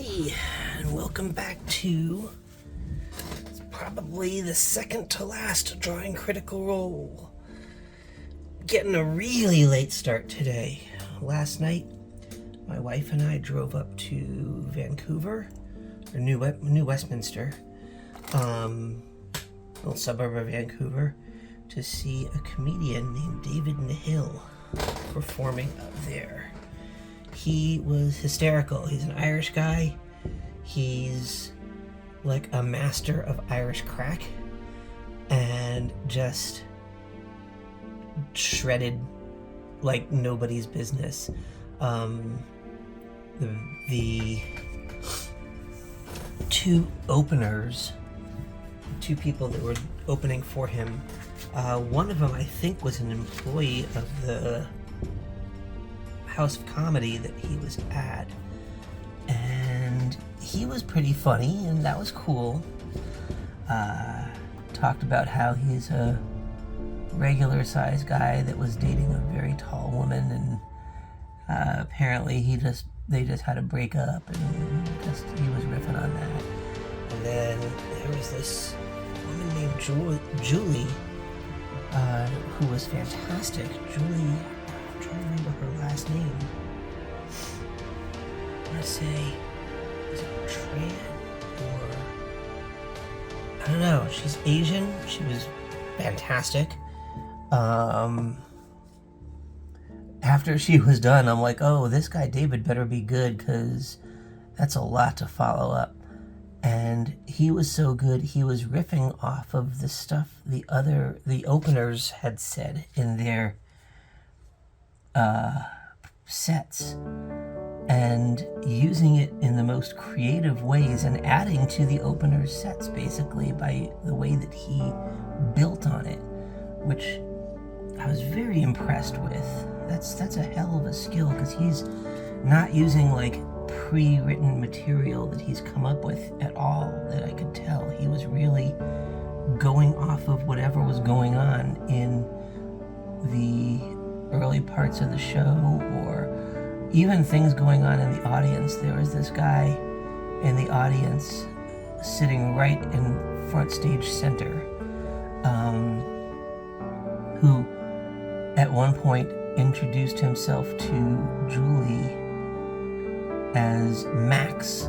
Hey, and welcome back to probably the second to last Drawing Critical Role. Getting a really late start today. Last night, my wife and I drove up to Vancouver, or New Westminster, little suburb of Vancouver, to see a comedian named David Nahill performing up there. He was hysterical. He's an Irish guy. He's like a master of Irish crack and just shredded like nobody's business. The two openers, two people that were opening for him, one of them I think was an employee of the House of Comedy that he was at, and he was pretty funny, and that was cool. Talked about how he's a regular sized guy that was dating a very tall woman, and apparently they just had to break up, and he was riffing on that. And then there was this woman named Julie, who was fantastic. Julie, I'm trying to remember her last name. I want to say, is it Tran or I don't know. She's Asian. She was fantastic. After she was done, I'm like, oh, this guy David better be good, because that's a lot to follow up. And he was so good, he was riffing off of the stuff the openers had said in their sets, and using it in the most creative ways and adding to the opener's sets basically by the way that he built on it, which I was very impressed with. That's a hell of a skill, because he's not using like pre-written material that he's come up with at all, that I could tell. He was really going off of whatever was going on in the early parts of the show, or even things going on in the audience. There was this guy in the audience sitting right in front stage center, who at one point introduced himself to Julie as Max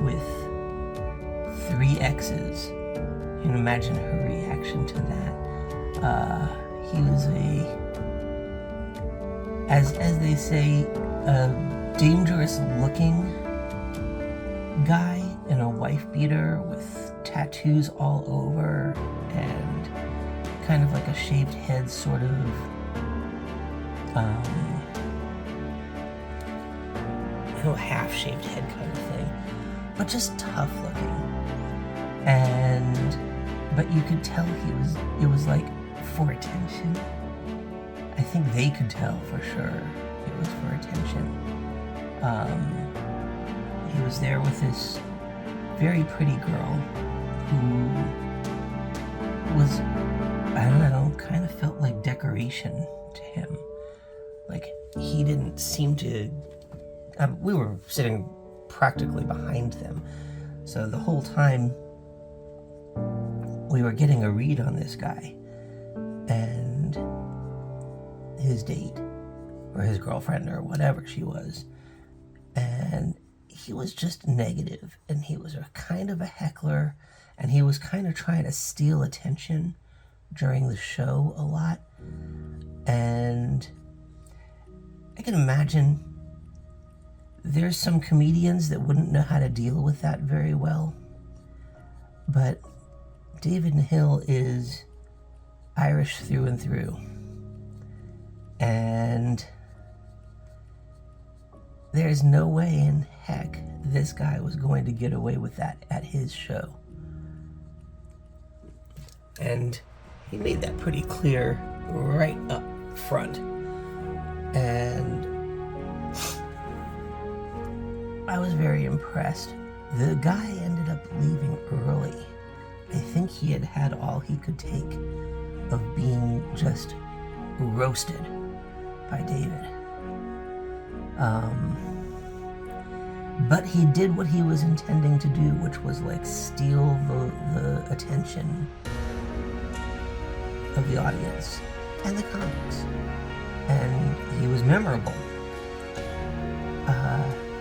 with 3 X's. You can imagine her reaction to that. He was as they say, a dangerous looking guy in a wife beater with tattoos all over and kind of like a shaved head, sort of half-shaved head kind of thing, but just tough looking. But you could tell it was like for attention. I think they could tell for sure it was for attention. He was there with this very pretty girl who was, I don't know, kind of felt like decoration to him. Like, he didn't seem to... we were sitting practically behind them, so the whole time we were getting a read on this guy and his date, or his girlfriend, or whatever she was, and he was just negative, and he was a kind of a heckler, and he was kind of trying to steal attention during the show a lot. And I can imagine there's some comedians that wouldn't know how to deal with that very well, but David Nahill is Irish through and through, and there's no way in heck this guy was going to get away with that at his show. And he made that pretty clear right up front. And I was very impressed. The guy ended up leaving early. I think he had had all he could take of being just roasted by David. But he did what he was intending to do, which was like steal the attention of the audience and the comics. And he was memorable.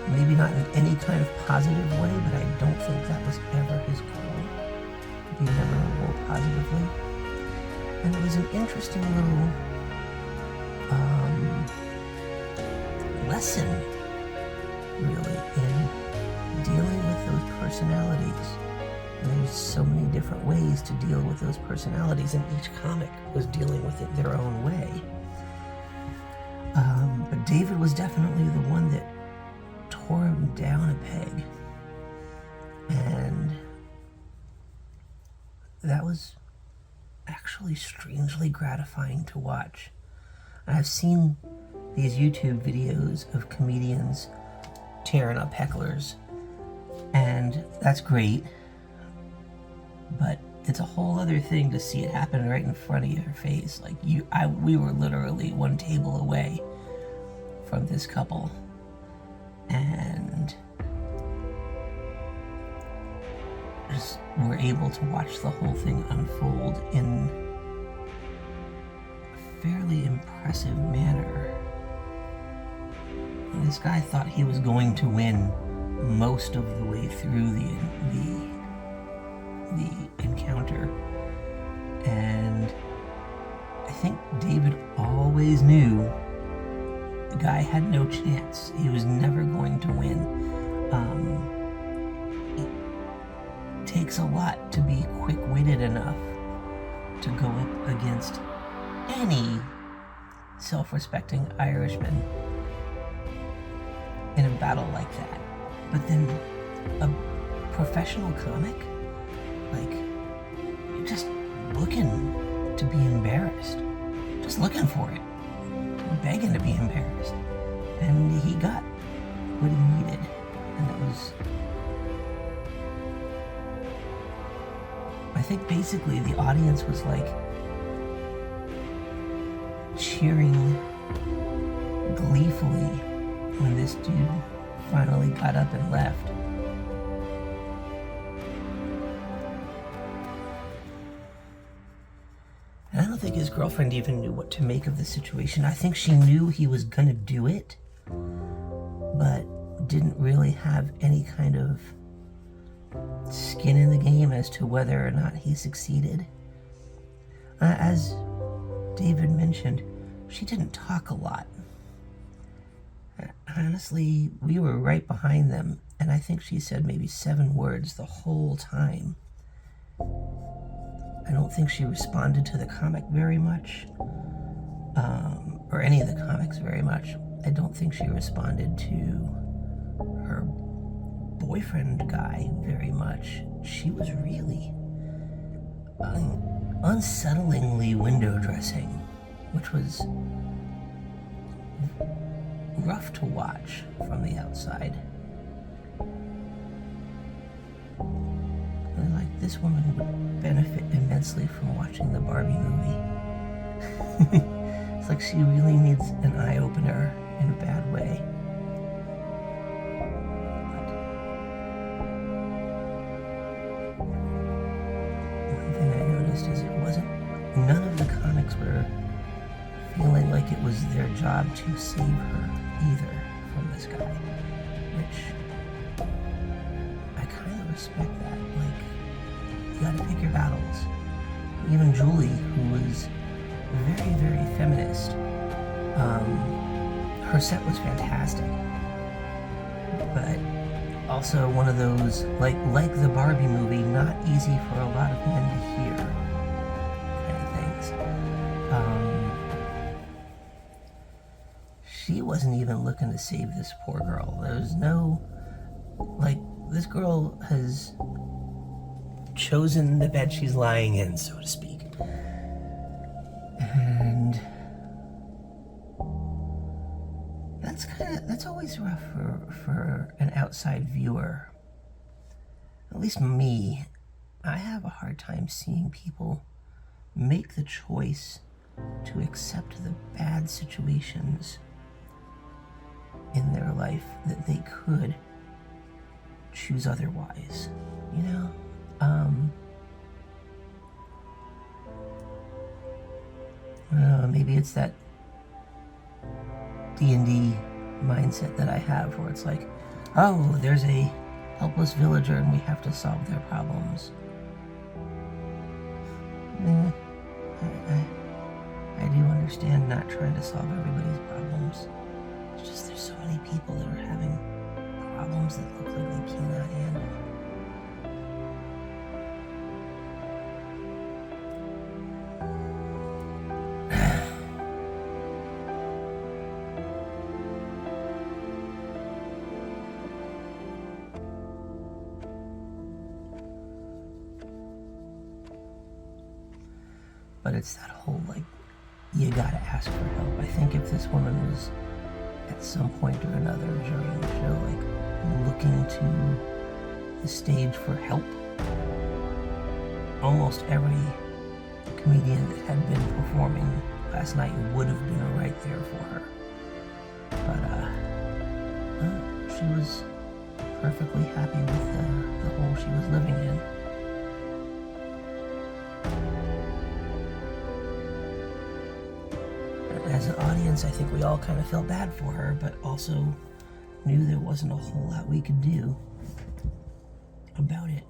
Maybe not in any kind of positive way, but I don't think that was ever his goal, to be memorable positively. And it was an interesting little lesson, really, in dealing with those personalities. And there's so many different ways to deal with those personalities, and each comic was dealing with it their own way. But David was definitely the one that tore him down a peg. And that was actually strangely gratifying to watch. I've seen these YouTube videos of comedians tearing up hecklers, and that's great, but it's a whole other thing to see it happen right in front of your face. Like we were literally one table away from this couple, and just were able to watch the whole thing unfold in a fairly impressive manner. And this guy thought he was going to win most of the way through the encounter, and I think David always knew the guy had no chance. He was never going to win. It takes a lot to be quick-witted enough to go up against any self-respecting Irishman in a battle like that. But then a professional comic, like, you're just looking to be embarrassed, just looking for it, begging to be embarrassed, and he got what he needed. And it was, I think basically the audience was like cheering gleefully when this dude finally got up and left. And I don't think his girlfriend even knew what to make of the situation. I think she knew he was gonna do it, but didn't really have any kind of skin in the game as to whether or not he succeeded. As David mentioned, she didn't talk a lot. Honestly, we were right behind them, and I think she said maybe 7 words the whole time. I don't think she responded to the comic very much, or any of the comics very much. I don't think she responded to her boyfriend guy very much. She was really unsettlingly window dressing, which was rough to watch from the outside. And like, this woman would benefit immensely from watching the Barbie movie. It's like she really needs an eye-opener in a bad way. But one thing I noticed is none of the comics were feeling like it was their job to save her either from this guy, which I kind of respect that. Like, you gotta pick your battles. Even Julie, who was very, very feminist, her set was fantastic, but also one of those, like the Barbie movie, not easy for a lot of men to hear kind of things. She wasn't even looking to save this poor girl. There's no, like, this girl has chosen the bed she's lying in, so to speak. And that's always rough for an outside viewer. At least me. I have a hard time seeing people make the choice to accept the bad situations in their life that they could choose otherwise, you know? I don't know, maybe it's that D&D mindset that I have where it's like, oh, there's a helpless villager and we have to solve their problems. I do understand not trying to solve everybody's problems. It's just there's so many people that are having problems that look like they cannot handle. But it's that whole, like, you gotta ask for help. I think if this woman was at some point or another during the show, like, looking to the stage for help, almost every comedian that had been performing last night would have been right there for her. But, she was perfectly happy with the hole she was living in. As an audience, I think we all kind of felt bad for her, but also knew there wasn't a whole lot we could do about it.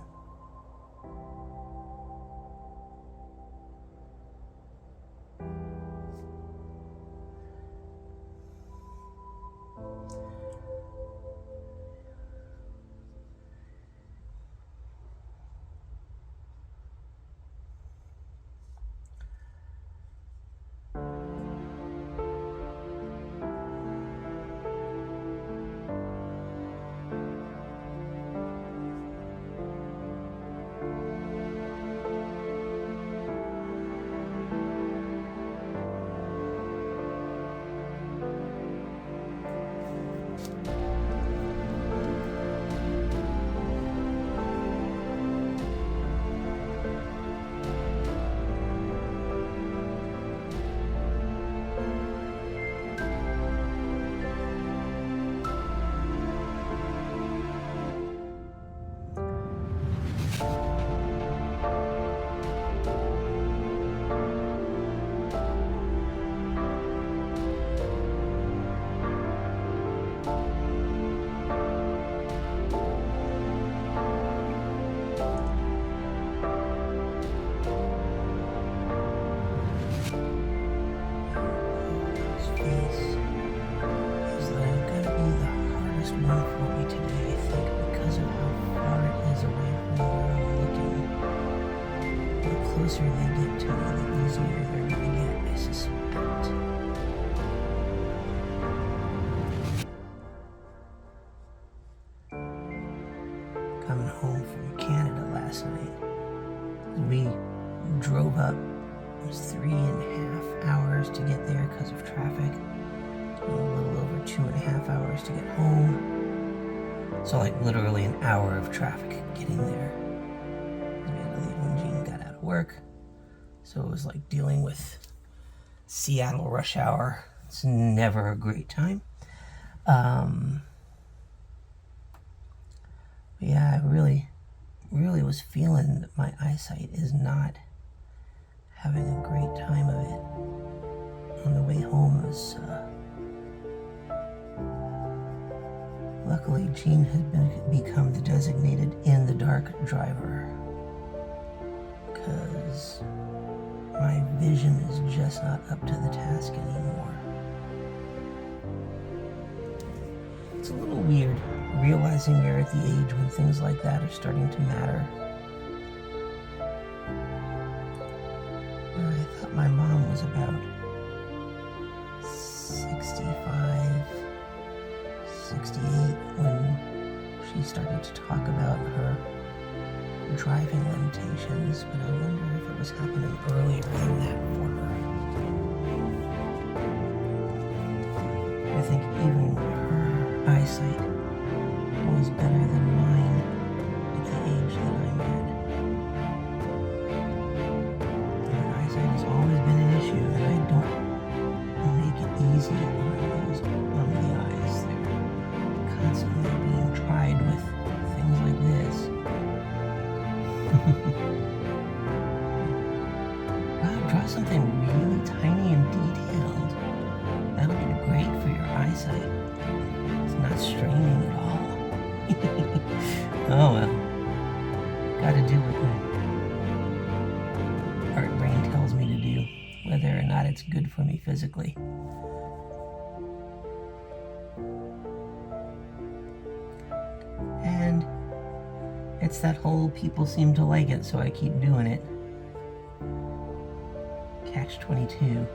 Closer they get to me, the easier they're gonna get, I suspect. Coming home from Canada last night, we drove up. It was 3.5 hours to get there because of traffic, and a little over 2.5 hours to get home. So like literally an hour of traffic getting there. We had to leave when Jean got out of work. So it was like dealing with Seattle rush hour. It's never a great time. Yeah, I really was feeling that my eyesight is not having a great time of it. On the way home, was luckily Jean had become the designated in the dark driver, because my vision is just not up to the task anymore. It's a little weird realizing you're at the age when things like that are starting to matter. I thought my mom was about 65, 68 when she started to talk about her driving limitations, but I wonder if it was happening earlier than that for her. I think even her eyesight was better than mine at the age that I'm at. My eyesight has always been an issue, and I don't make it easy on the eyes. They're constantly being tried with things like draw something really tiny and detailed. That'll be great for your eyesight. It's not straining at all. Oh well. Gotta do what the art brain tells me to do, whether or not it's good for me physically. And it's that whole people seem to like it, so I keep doing it. Catch-22.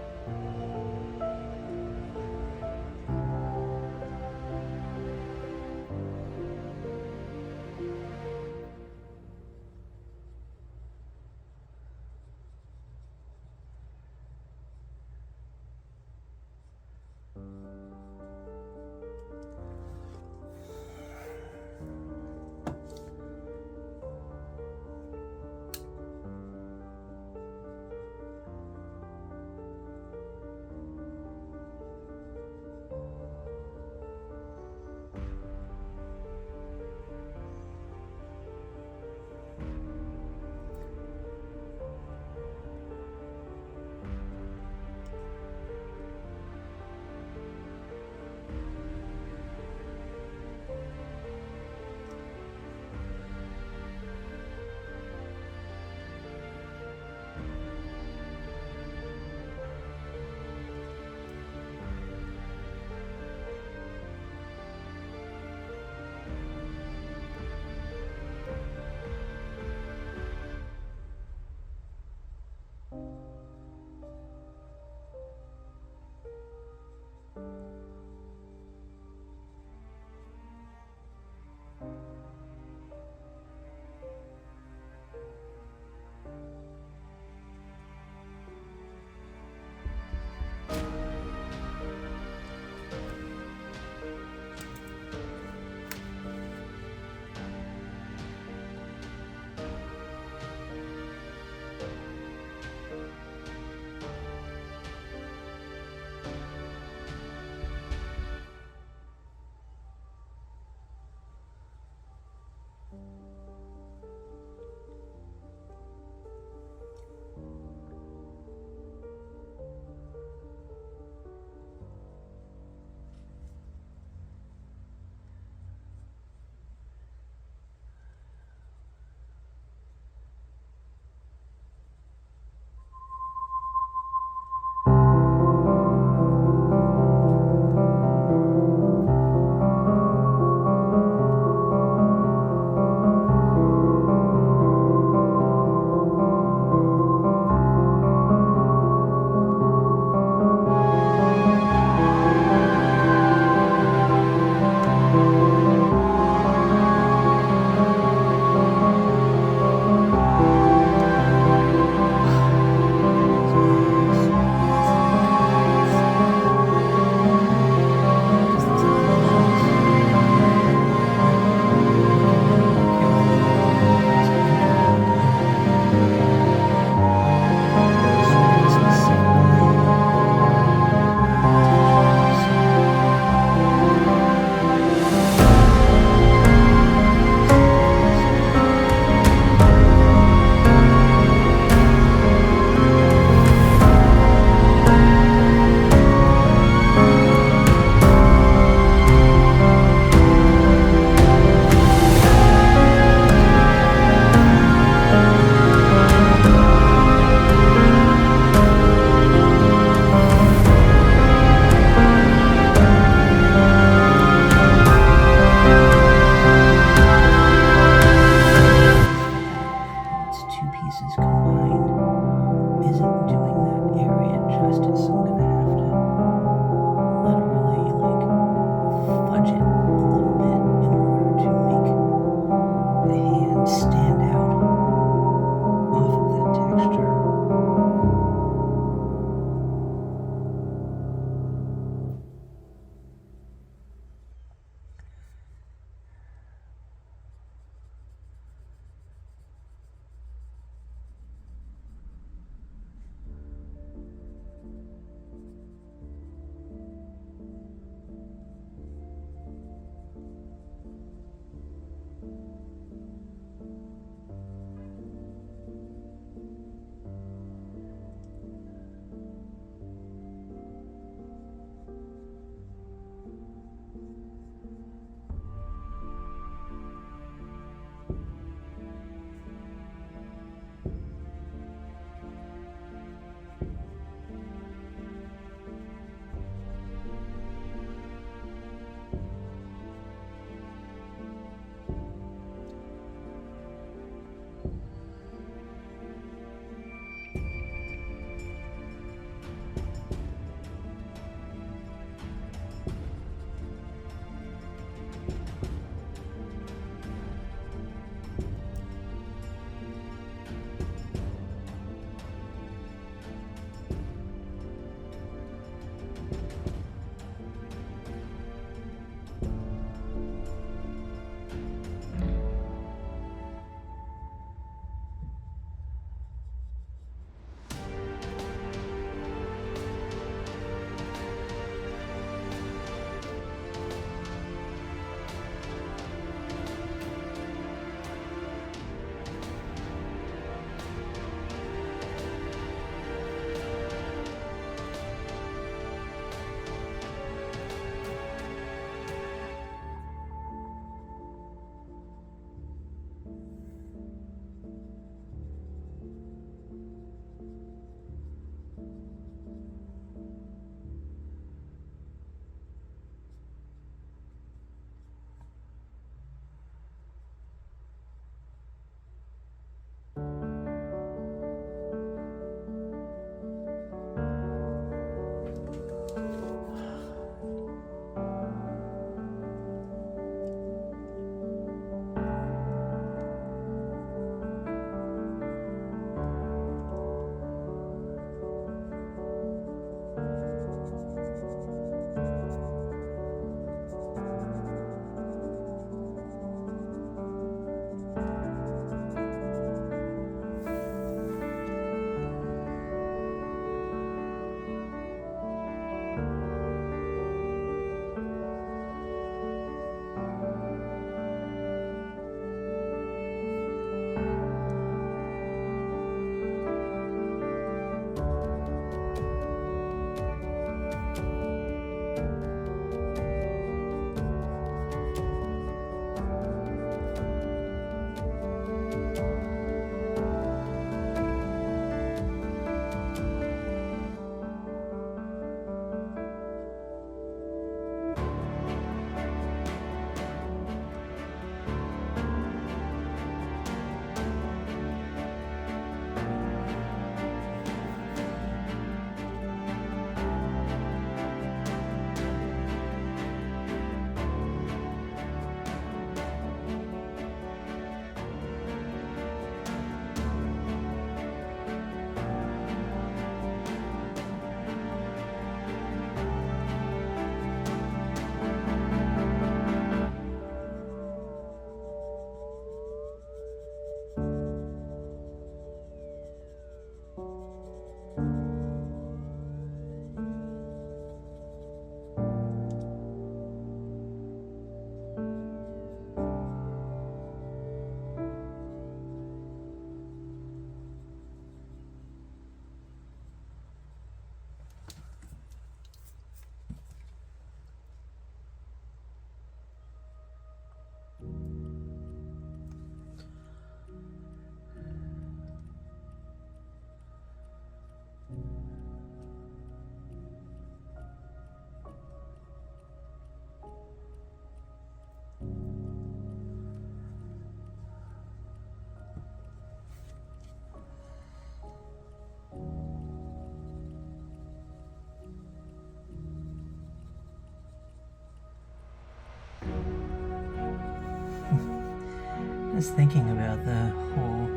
was thinking about the whole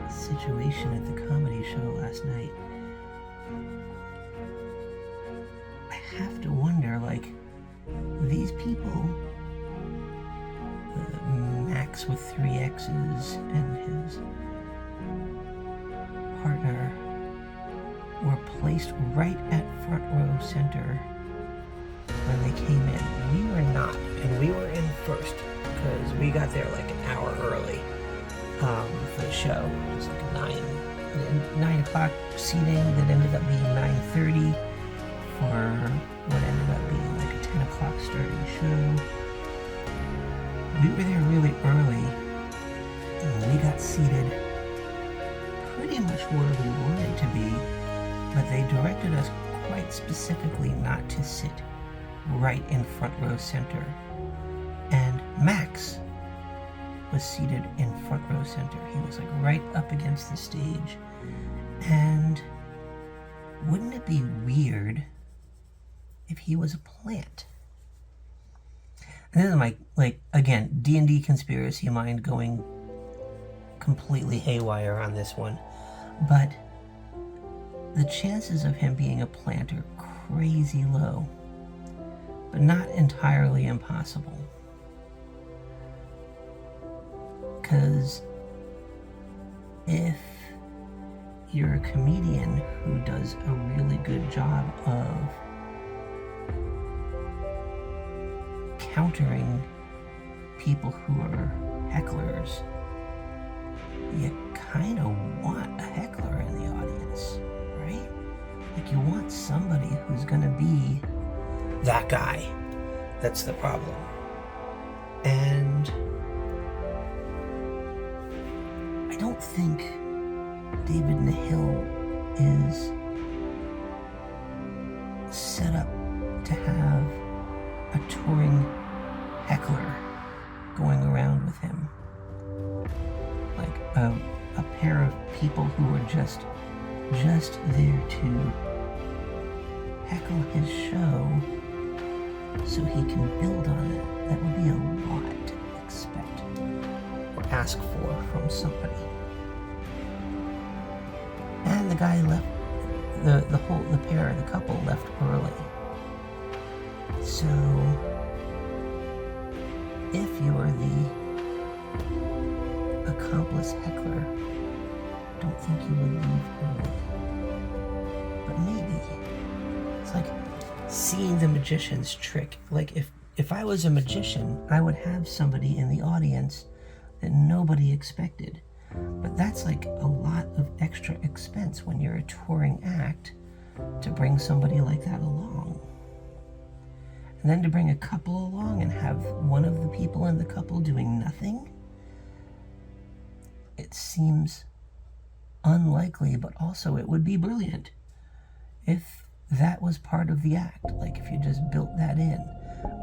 situation at the comedy show last night. I have to wonder, like, these people, Max with 3 X's and his partner, were placed right at front row center when they came in. We were not, and we were in first because we got there like an hour early for the show. It was like 9 o'clock seating that ended up being 9:30 for what ended up being like a 10 o'clock starting show. We were there really early, and we got seated pretty much where we wanted to be, but they directed us quite specifically not to sit right in front row center. And Max was seated in front row center. He was like right up against the stage. And wouldn't it be weird if he was a plant? And this is my, like, again, D&D conspiracy mind going completely haywire on this one. But the chances of him being a plant are crazy low, but not entirely impossible. Because if you're a comedian who does a really good job of countering people who are hecklers, you kind of want a heckler in the audience, right? Like, you want somebody who's going to be that guy. That's the problem. And I don't think David Nahill is set up to have a touring heckler going around with him. Like a pair of people who are just there to heckle his show so he can build on it. That would be a lot to expect or ask for from somebody. And the guy left, the couple left early. So if you're the accomplice heckler, don't think you would leave early. But maybe. It's like seeing the magician's trick. Like, if I was a magician, I would have somebody in the audience that nobody expected. But that's like a lot of extra expense when you're a touring act to bring somebody like that along. And then to bring a couple along and have one of the people in the couple doing nothing? It seems unlikely, but also it would be brilliant if that was part of the act, like if you just built that in.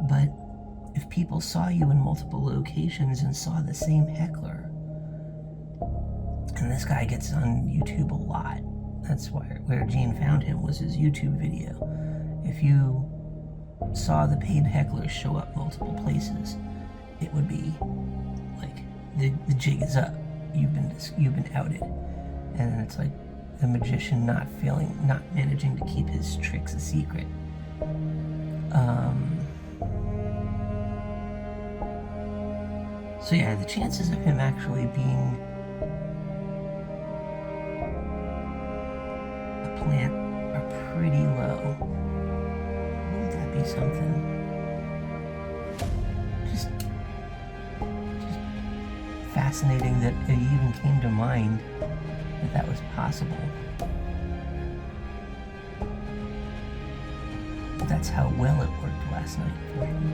But if people saw you in multiple locations and saw the same heckler, and this guy gets on YouTube a lot, that's where Gene found him, was his YouTube video. If you saw the paid hecklers show up multiple places, it would be like the jig is up. You've been outed. And it's like the magician not managing to keep his tricks a secret. So yeah, the chances of him actually being a plant are pretty low. Wouldn't that be something? Just fascinating that it even came to mind that was possible. But that's how well it worked last night for him.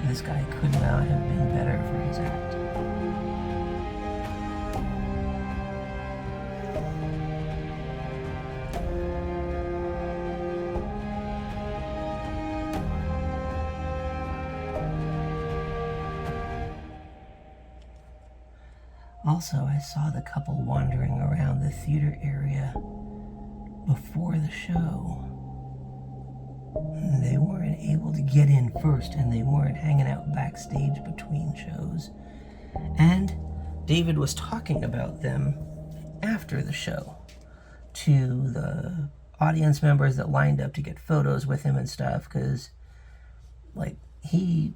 This guy could not have been better for his act. Also, I saw the couple wandering around the theater area before the show. They weren't able to get in first, and they weren't hanging out backstage between shows. And David was talking about them after the show to the audience members that lined up to get photos with him and stuff, because like he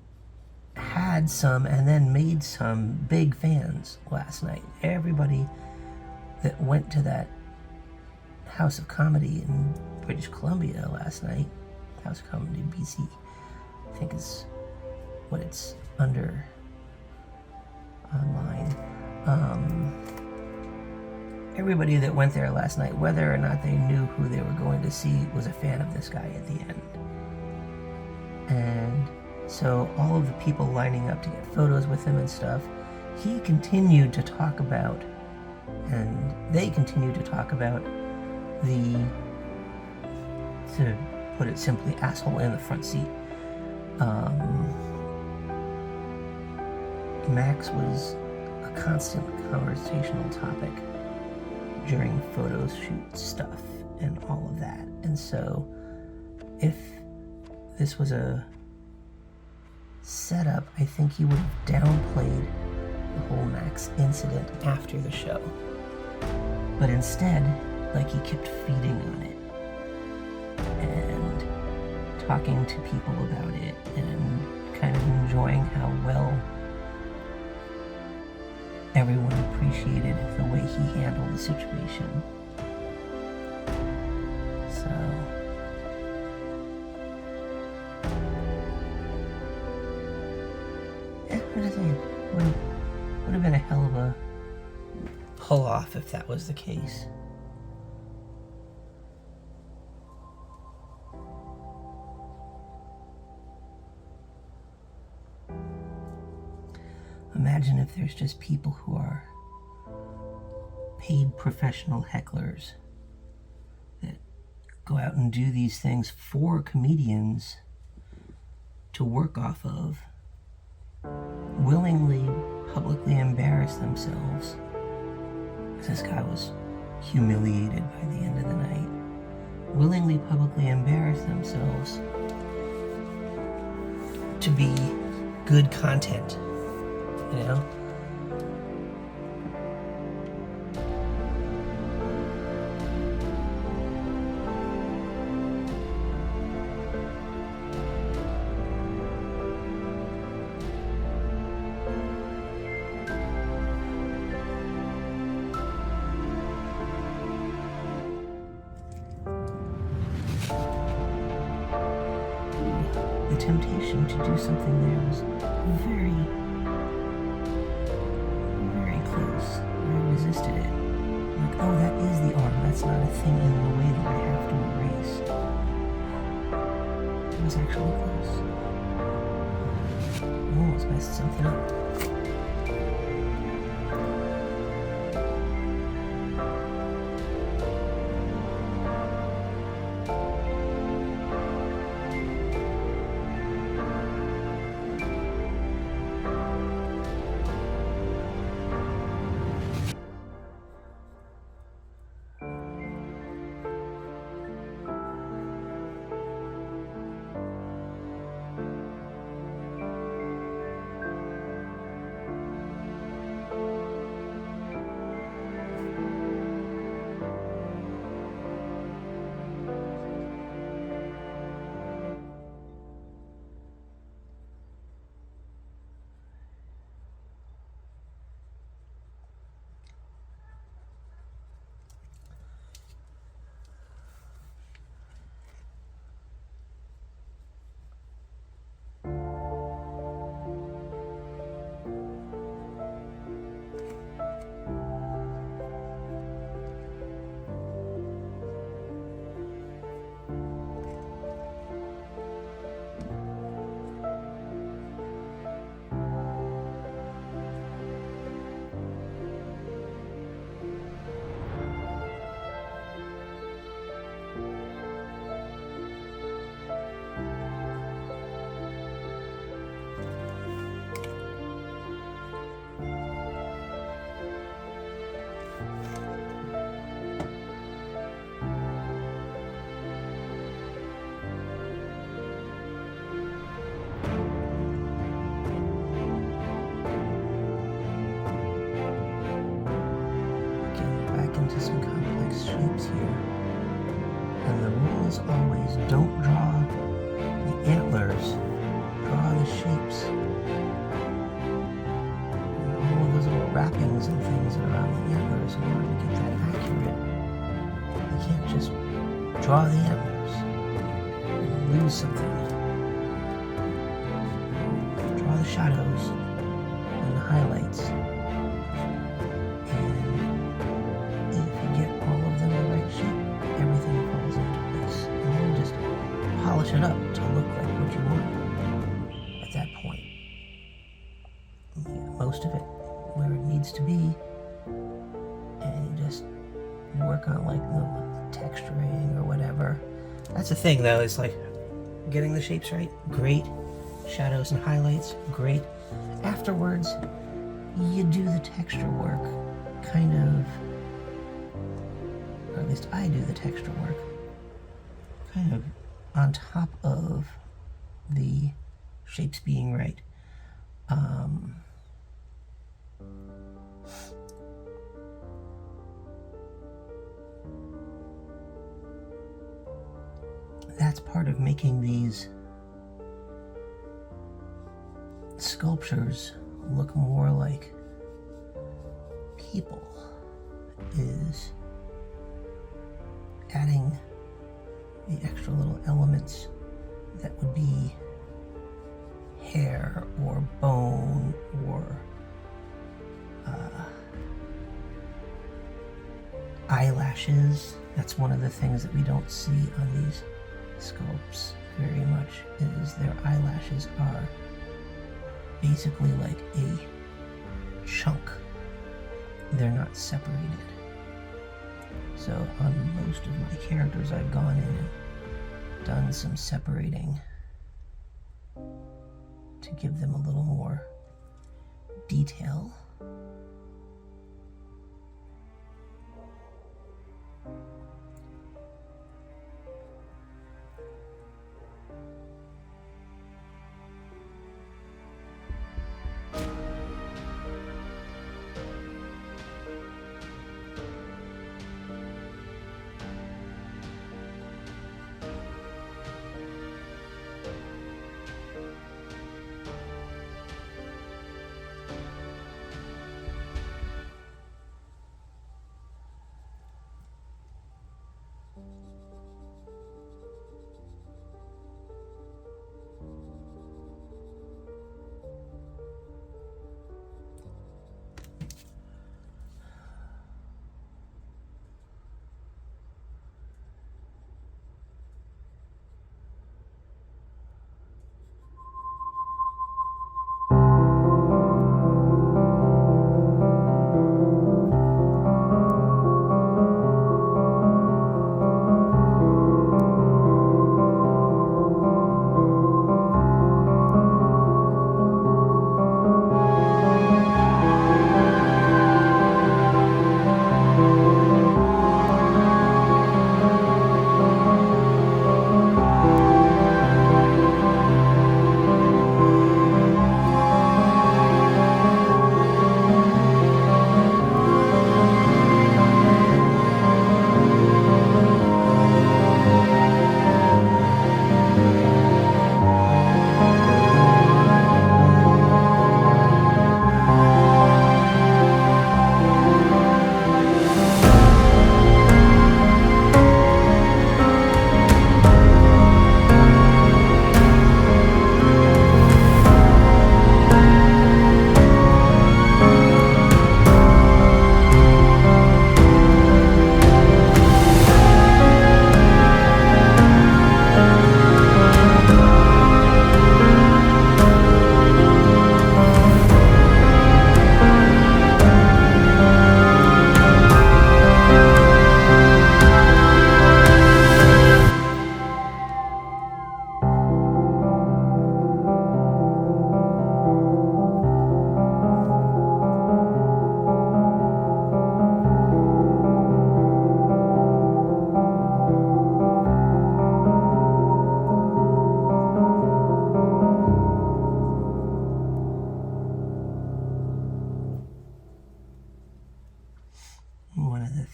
had some and then made some big fans last night. Everybody that went to that House of Comedy in British Columbia last night, House of Comedy BC, I think is what it's under online. Everybody that went there last night, whether or not they knew who they were going to see, was a fan of this guy at the end. And so all of the people lining up to get photos with him and stuff, he continued to talk about, and they continued to talk about the, to put it simply, asshole in the front seat. Max was a constant conversational topic during photo shoot stuff and all of that. And so if this was a setup, I think he would have downplayed the whole Max incident after the show. But instead, like, he kept feeding on it and talking to people about it and kind of enjoying how well everyone appreciated the way he handled the situation. So what is it? Would have been a hell of a pull-off if that was the case. Imagine if there's just people who are paid professional hecklers that go out and do these things for comedians to work off of, willingly publicly embarrass themselves. This guy was humiliated by the end of the night. Willingly publicly embarrass themselves to be good content, you know? The temptation to do something there was very, very close. I resisted it. Like, oh, that is the arm. That's not a thing in the way that I have to erase. It was actually close. I almost messed something up. as always, don't draw the antlers, draw the shapes. All of those little wrappings and things around the antlers, in order to get that accurate, you can't just draw the antlers and lose something. Draw the shadows and the highlights. And if you get all of them the right shape, everything falls into place. And then just polish it up to look like what you want at that point. Most of it where it needs to be, and you just work on like the texturing or whatever. That's the thing though, is like getting the shapes right, great. Shadows and highlights, great. Afterwards, you do the texture work, kind of, or at least I do the texture work, kind of on top of the shapes being right. That's part of making these sculptures look more like people, is adding the extra little elements that would be hair or bone or eyelashes. That's one of the things that we don't see on these sculpts very much, is their eyelashes are basically like a chunk. They're not separated. So on most of my characters, I've gone in and done some separating to give them a little more detail.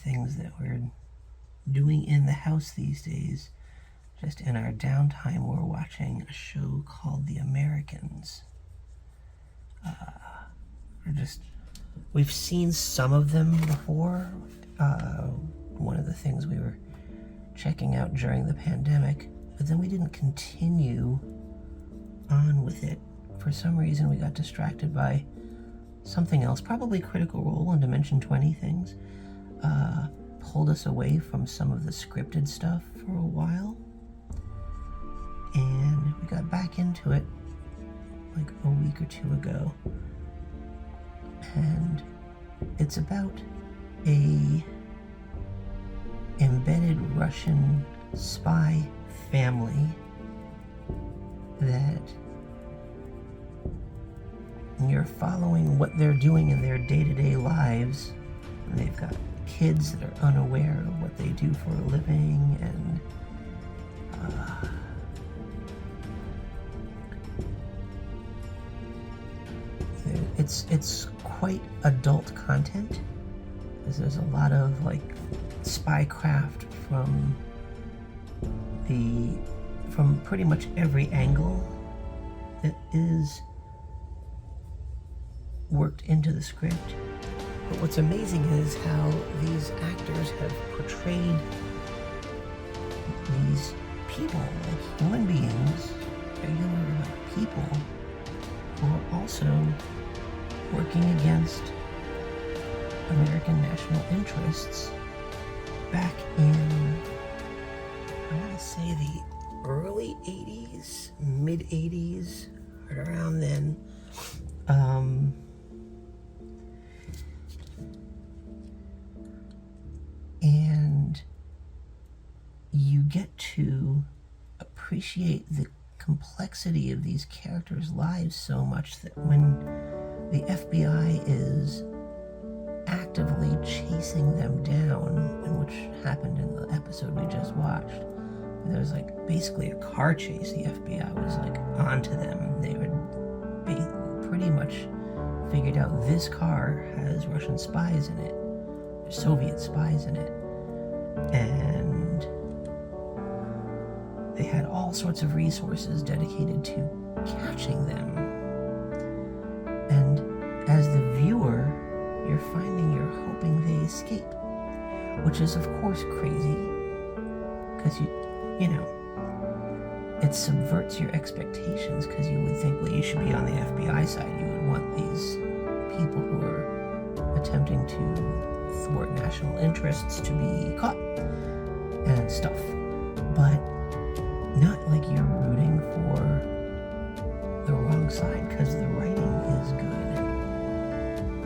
Things that we're doing in the house these days just in our downtime, we're watching a show called The Americans. We've seen some of them before. One of the things we were checking out during the pandemic, but then we didn't continue on with it. For some reason, we got distracted by something else, probably Critical Role and Dimension 20 things. Pulled us away from some of the scripted stuff for a while, and we got back into it like a week or two ago. And it's about a embedded Russian spy family that you're following what they're doing in their day-to-day lives. And they've got kids that are unaware of what they do for a living, and it's quite adult content, because there's a lot of like spycraft from pretty much every angle that is worked into the script. But what's amazing is how these actors have portrayed these people like human beings, regular people, who are also working against American national interests back in, I want to say, the early 80s, mid 80s, right around then. And you get to appreciate the complexity of these characters' lives so much that when the FBI is actively chasing them down, and which happened in the episode we just watched, there was like basically a car chase. The FBI was like onto them. They would pretty much figured out this car has Russian spies in it, or Soviet spies in it, and they had all sorts of resources dedicated to catching them. And as the viewer, you're hoping they escape, which is of course crazy, because you know, it subverts your expectations, because you would think, well, you should be on the FBI side. You would want these people who are attempting to thwart national interests to be caught and stuff. But not like you're rooting for the wrong side, because the writing is good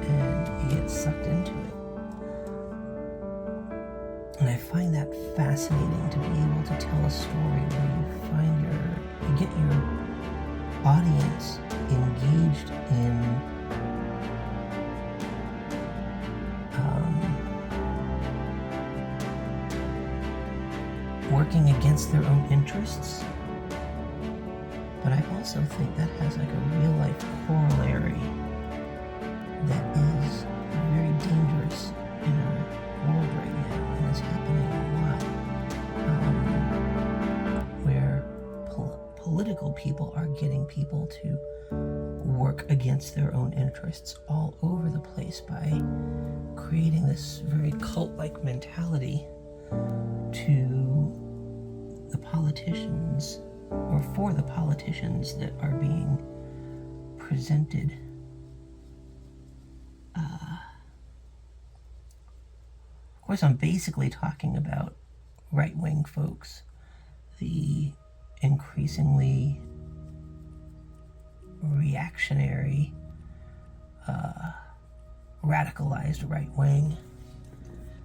and you get sucked into it. And I find that fascinating, to be able to tell a story where you get your audience engaged in working against their own interests. But I also think that has like a real life corollary that is very dangerous in our world right now, and is happening a lot, where political people are getting people to work against their own interests all over the place by creating this very cult-like mentality to the politicians, or for the politicians that are being presented. Of course, I'm basically talking about right-wing folks, the increasingly reactionary, radicalized right wing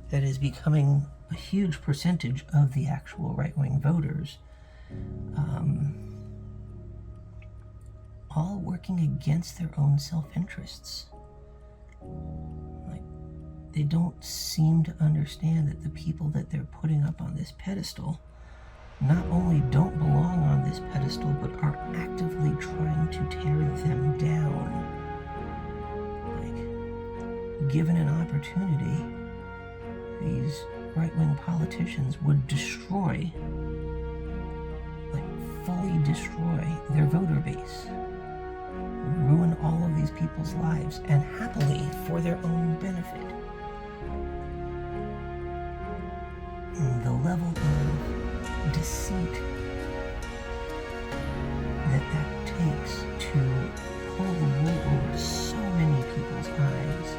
that is becoming a huge percentage of the actual right-wing voters, all working against their own self-interests. Like, they don't seem to understand that the people that they're putting up on this pedestal not only don't belong on this pedestal, but are actively trying to tear them down. Like, given an opportunity, these right-wing politicians would destroy fully destroy their voter base, ruin all of these people's lives, and happily for their own benefit. The level of deceit that takes to pull the wool over so many people's eyes.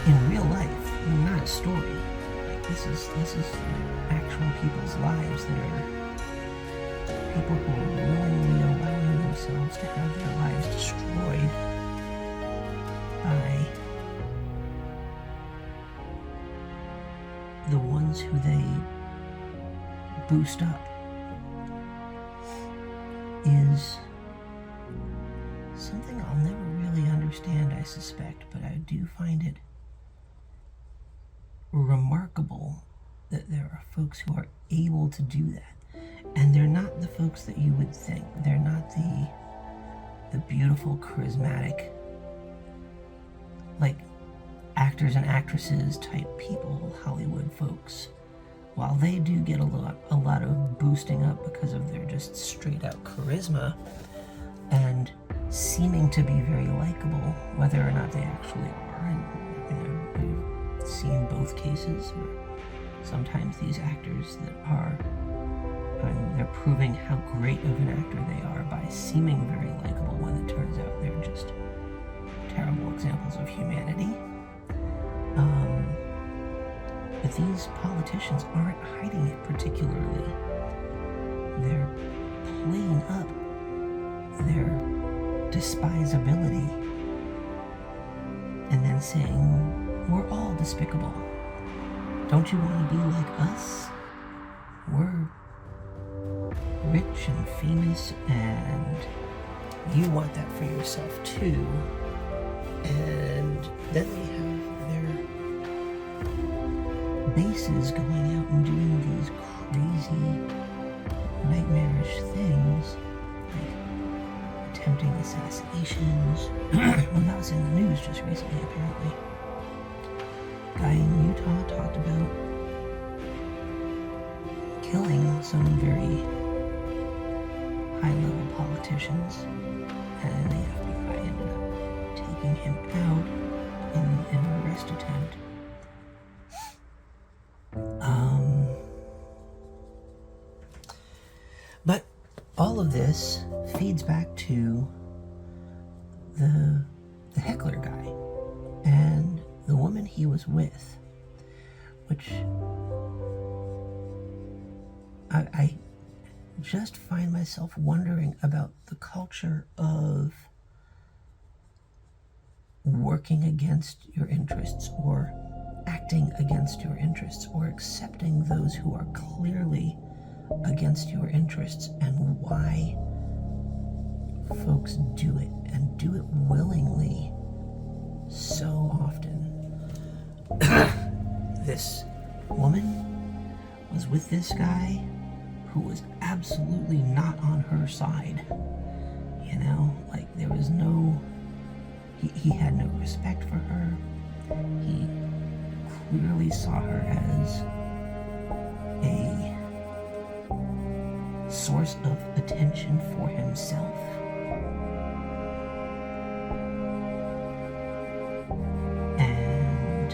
In real life, not a story. Like this is actual people's lives that are people who are willingly allowing themselves to have their lives destroyed by the ones who they boost up, is something I'll never really understand, I suspect, but I do find it remarkable that there are folks who are able to do that. And they're not the folks that you would think. They're not the beautiful, charismatic, like actors and actresses type people, Hollywood folks. While they do get a lot of boosting up because of their just straight out charisma and seeming to be very likable, whether or not they actually are. And we've seen both cases where sometimes these actors that are, they're proving how great of an actor they are by seeming very likable when it turns out they're just terrible examples of humanity. But these politicians aren't hiding it particularly. They're playing up their despisability and then saying, we're all despicable. Don't you want to be like us? We're rich and famous, and you want that for yourself too. And then they have bases going out and doing these crazy, nightmarish things, like attempting assassinations. Well, that was in the news just recently, apparently. Guy in Utah talked about killing some very high-level politicians, and the FBI ended up taking him out in an arrest attempt. But all of this feeds back to the heckler guy and the woman he was with, which I just find myself wondering about the culture of working against your interests or acting against your interests or accepting those who are clearly against your interests, and why folks do it and do it willingly so often. This woman was with this guy who was absolutely not on her side. You know, like there was no, he had no respect for her. He clearly saw her as a source of attention for himself. And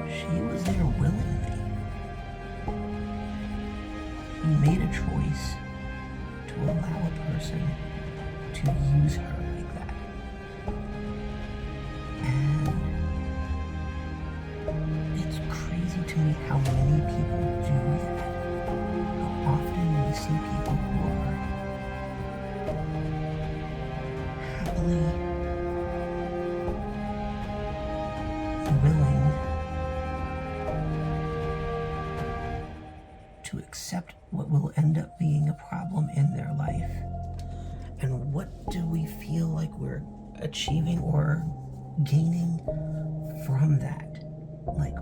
she was there willingly. He made a choice to allow a person to use her like that. And it's crazy to me how many people do that. How often we see people who are happily willing to accept what will end up being a problem in their life. And what do we feel like we're achieving or gaining from that? Like,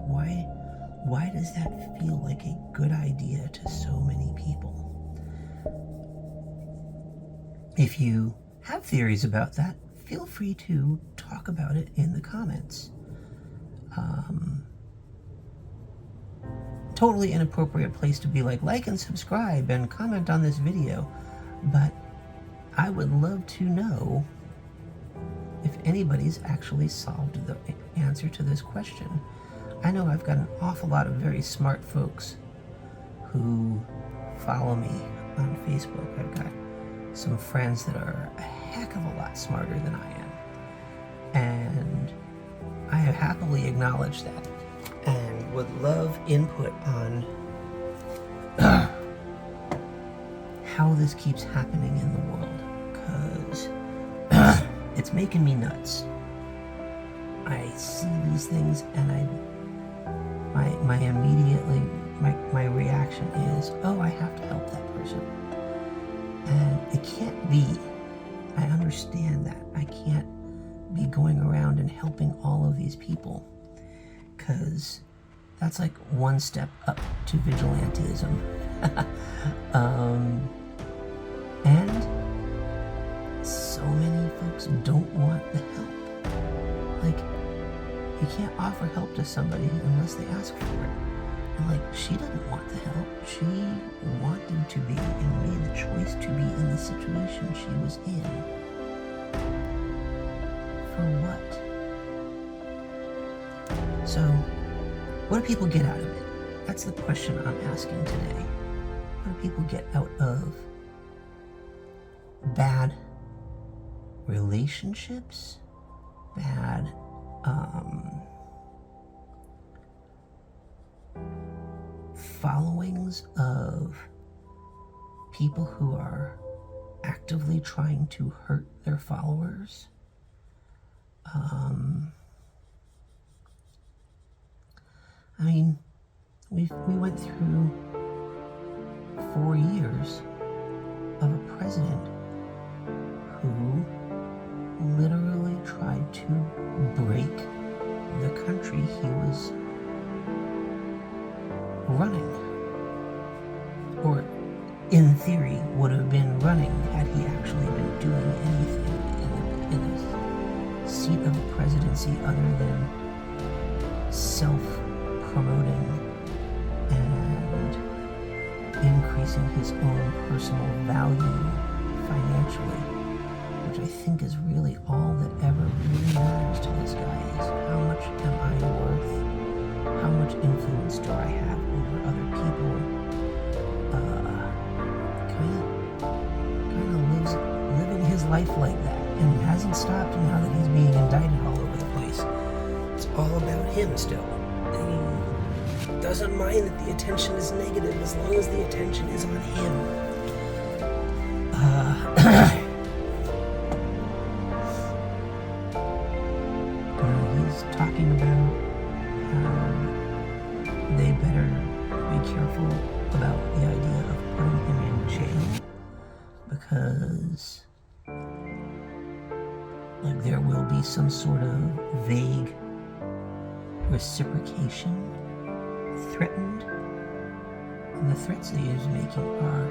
why does that feel like a good idea to so many people? If you have theories about that, feel free to talk about it in the comments. totally inappropriate place to be like and subscribe and comment on this video. But I would love to know if anybody's actually solved the answer to this question. I know I've got an awful lot of very smart folks who follow me on Facebook. I've got some friends that are a heck of a lot smarter than I am. And I have happily acknowledged that and would love input on how this keeps happening in the world, because it's making me nuts. I see these things and my reaction is, oh, I have to help that person. And it can't be. I understand that. I can't be going around and helping all of these people, because that's like one step up to vigilantism. And so many folks don't want the help. Like, you can't offer help to somebody unless they ask for it. And like, she doesn't want the help. She wanted to be and made the choice to be in the situation she was in. For what? So, what do people get out of it? That's the question I'm asking today. What do people get out of bad relationships? Bad, followings of people who are actively trying to hurt their followers? I mean, we went through 4 years of a president who literally tried to break the country he was running, or in theory would have been running had he actually been doing anything in the seat of the presidency other than self-promoting and increasing his own personal value financially, which I think is really all that ever really matters to this guy, is how much am I worth? How much influence do I have over other people? Kind of living his life like that, and hasn't stopped now that he's being indicted all over the place. It's all about him still. He doesn't mind that the attention is negative as long as the attention is on him. He's talking about how they better be careful about the idea of putting him in jail, because like there will be some sort of vague reciprocation threatened, and the threats that he is making are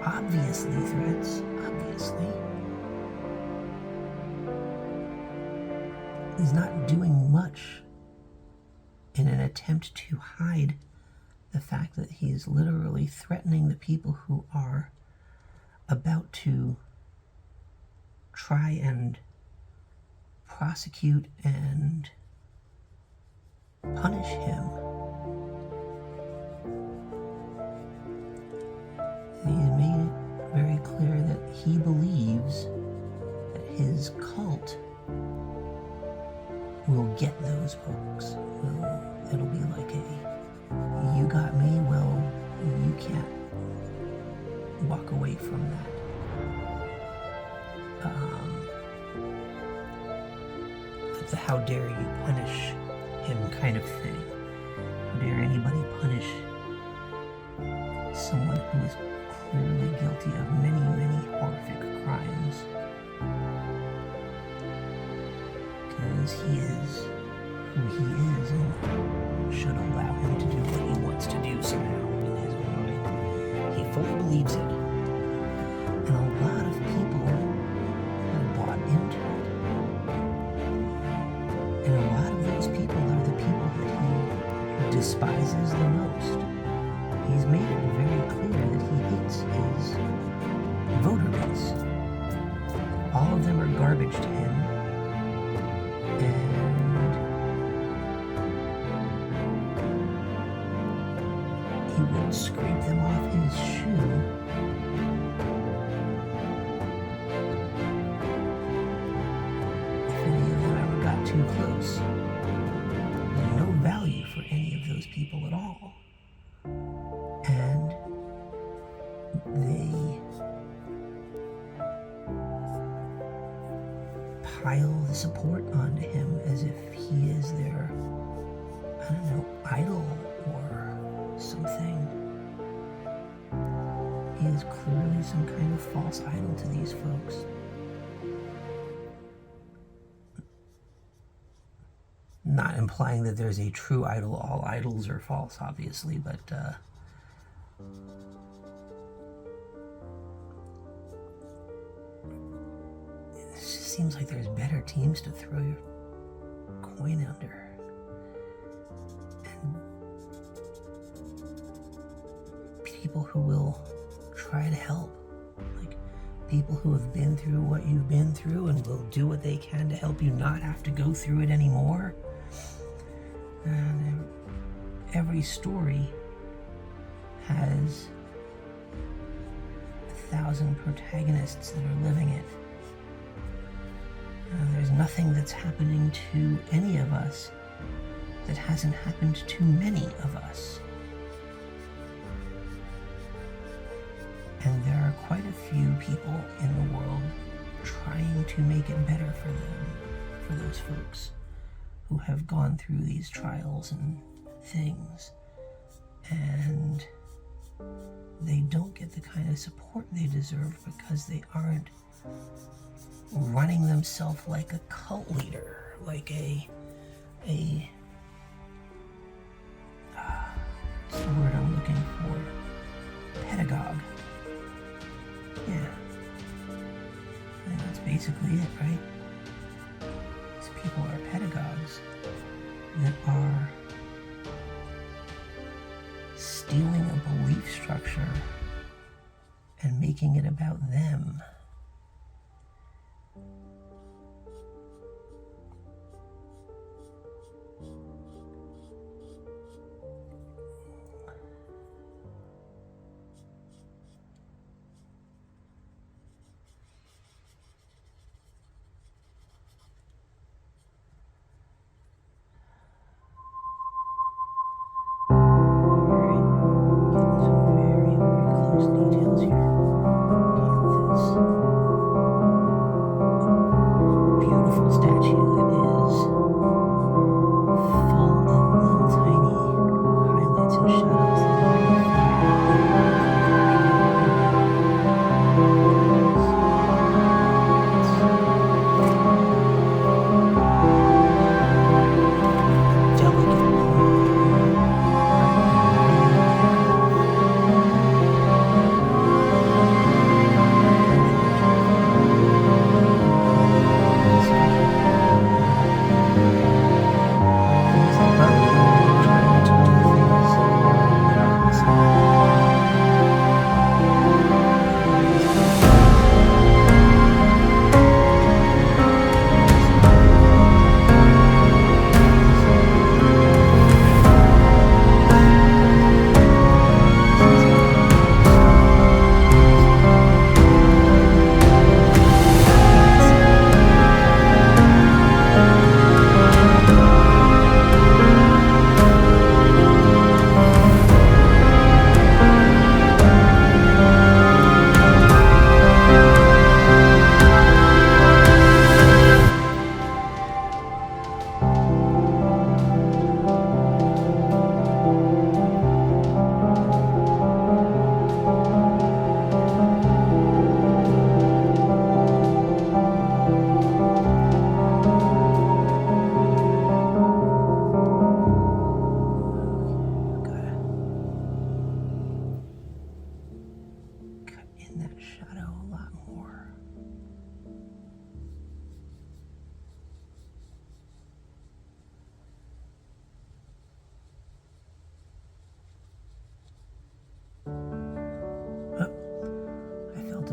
obviously threats, obviously. He's not doing much in an attempt to hide the fact that he is literally threatening the people who are about to try and prosecute and punish him. And he made it very clear that he believes that his cult will get those folks. It'll be like a, you got me, well, you can't walk away from that. The how dare you punish him kind of thing. How dare anybody punish someone who is clearly guilty of many, many horrific crimes? Because he is who he is, and should allow him to do what he wants to do somehow in his own mind. He fully believes it. And a lot of people have bought into it. And a lot of those people are the people that he despises the most. garbage tin, and he would scrape them off his shoe if any of them ever got too close. No value for any of those people at all. And they pile the support onto him as if he is their, I don't know, idol or something. He is clearly some kind of false idol to these folks. Not implying that there's a true idol. All idols are false, obviously, but it just seems like there's better teams to throw your coin under. And people who will try to help. Like people who have been through what you've been through and will do what they can to help you not have to go through it anymore. And every story has 1,000 protagonists that are living it. There's nothing that's happening to any of us that hasn't happened to many of us. And there are quite a few people in the world trying to make it better for them, for those folks who have gone through these trials and things, and they don't get the kind of support they deserve because they aren't running themselves like a cult leader, like what's the word I'm looking for? Pedagogue. Yeah. I think that's basically it, right? These people are pedagogues that are stealing a belief structure and making it about them.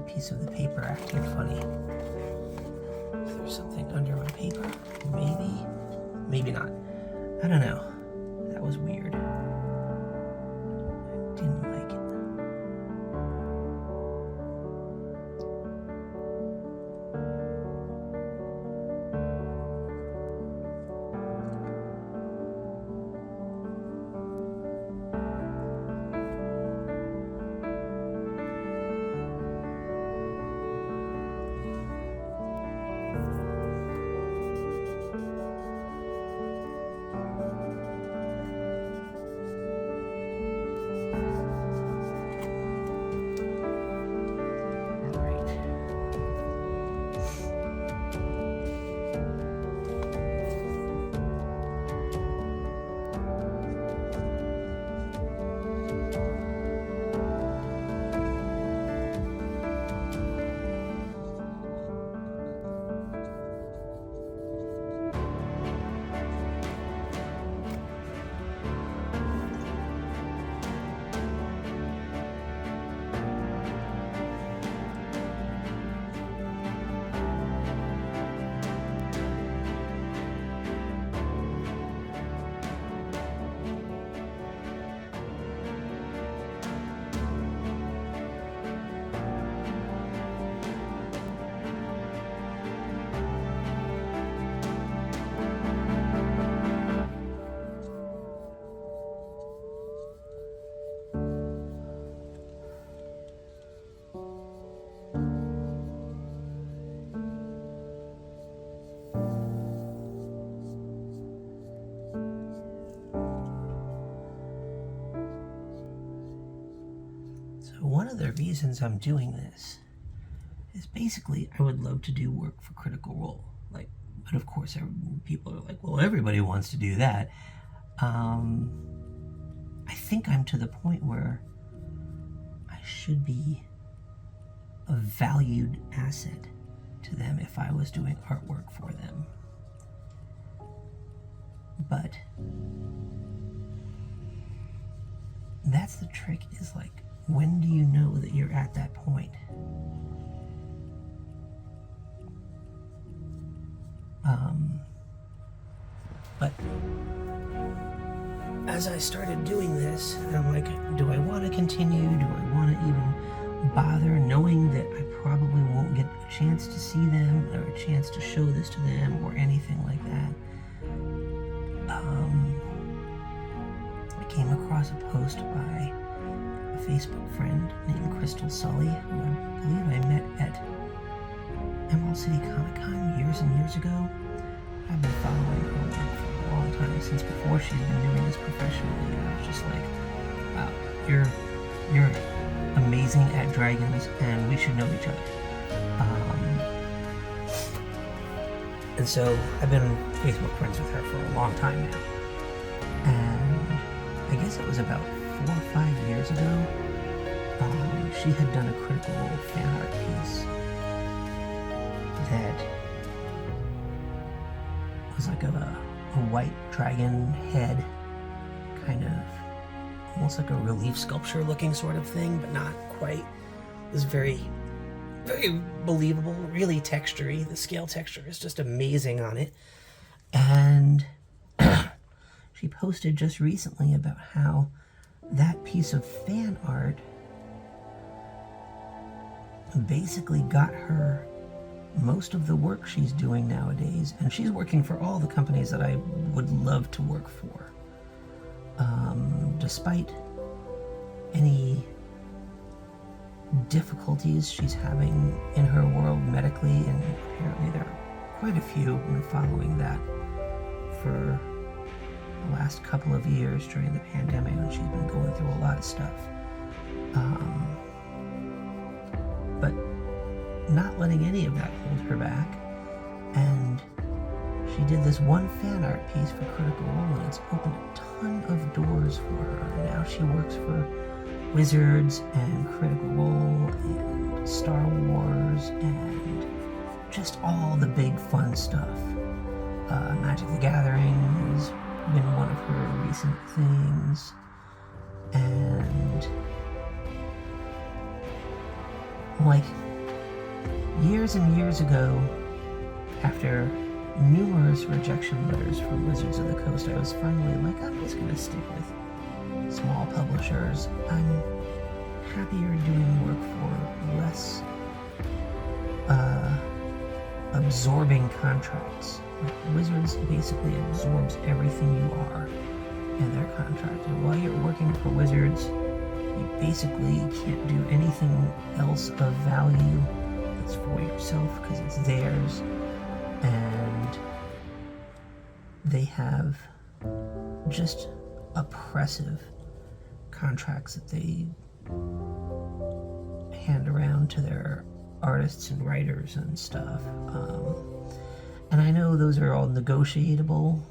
Piece of the paper acting funny. something under my paper? Maybe. Maybe not. I don't know. That was weird. I didn't like it. One of the reasons I'm doing this is basically I would love to do work for Critical Role. But of course, people are like, well, everybody wants to do that. I think I'm to the point where I should be a valued asset to them if I was doing artwork for them. But that's the trick, is when do you know that you're at that point? But as I started doing this, I'm like, do I want to continue? Do I want to even bother, knowing that I probably won't get a chance to see them or a chance to show this to them or anything like that? I came across a post by a Facebook friend named Crystal Sully, who I believe I met at Emerald City Comic Con years and years ago. I've been following her work for a long time, since before she's been doing this professionally. I was just like, wow, you're amazing at dragons, and we should know each other. And so I've been Facebook friends with her for a long time now. And I guess it was about 4 or 5 years ago, she had done a Critical Role fan art piece that was like a white dragon head, kind of almost like a relief sculpture looking sort of thing, but not quite. It was very, very believable, really textury. The scale texture is just amazing on it. And she posted just recently about how that piece of fan art basically got her most of the work she's doing nowadays, and she's working for all the companies that I would love to work for. Despite any difficulties she's having in her world medically, and apparently there are quite a few. I've been following that for the last couple of years during the pandemic, and she's been going through a lot of stuff. But not letting any of that hold her back, and she did this one fan art piece for Critical Role, and it's opened a ton of doors for her. Now she works for Wizards and Critical Role and Star Wars and just all the big fun stuff. Magic the Gathering has been one of her recent things, and years and years ago, after numerous rejection letters from Wizards of the Coast, I was finally like, I'm just going to stick with small publishers. I'm happier doing work for less absorbing contracts. Like, Wizards basically absorbs everything you are in their contract. And while you're working for Wizards, you basically can't do anything else of value that's for yourself because it's theirs. And they have just oppressive contracts that they hand around to their artists and writers and stuff. And I know those are all negotiable,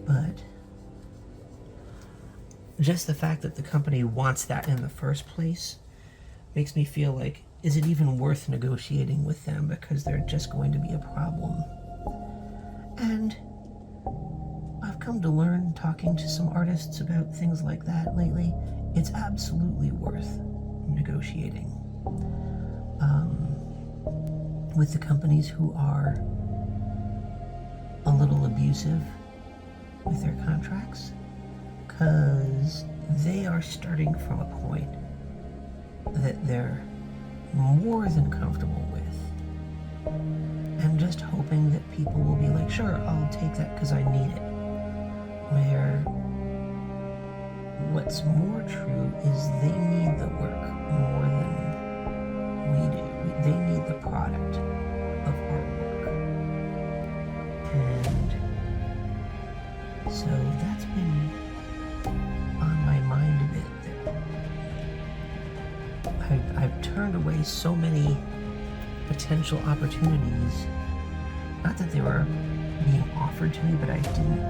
but just the fact that the company wants that in the first place makes me feel like, is it even worth negotiating with them, because they're just going to be a problem? And I've come to learn, talking to some artists about things like that lately, it's absolutely worth negotiating with the companies who are a little abusive with their contracts, because they are starting from a point that they're more than comfortable with, and just hoping that people will be like, sure, I'll take that because I need it. Where what's more true is they need the work more than we do. They need the product of our work. And so that's been on my mind a bit, that I've turned away so many potential opportunities. Not that they were being offered to me, but I didn't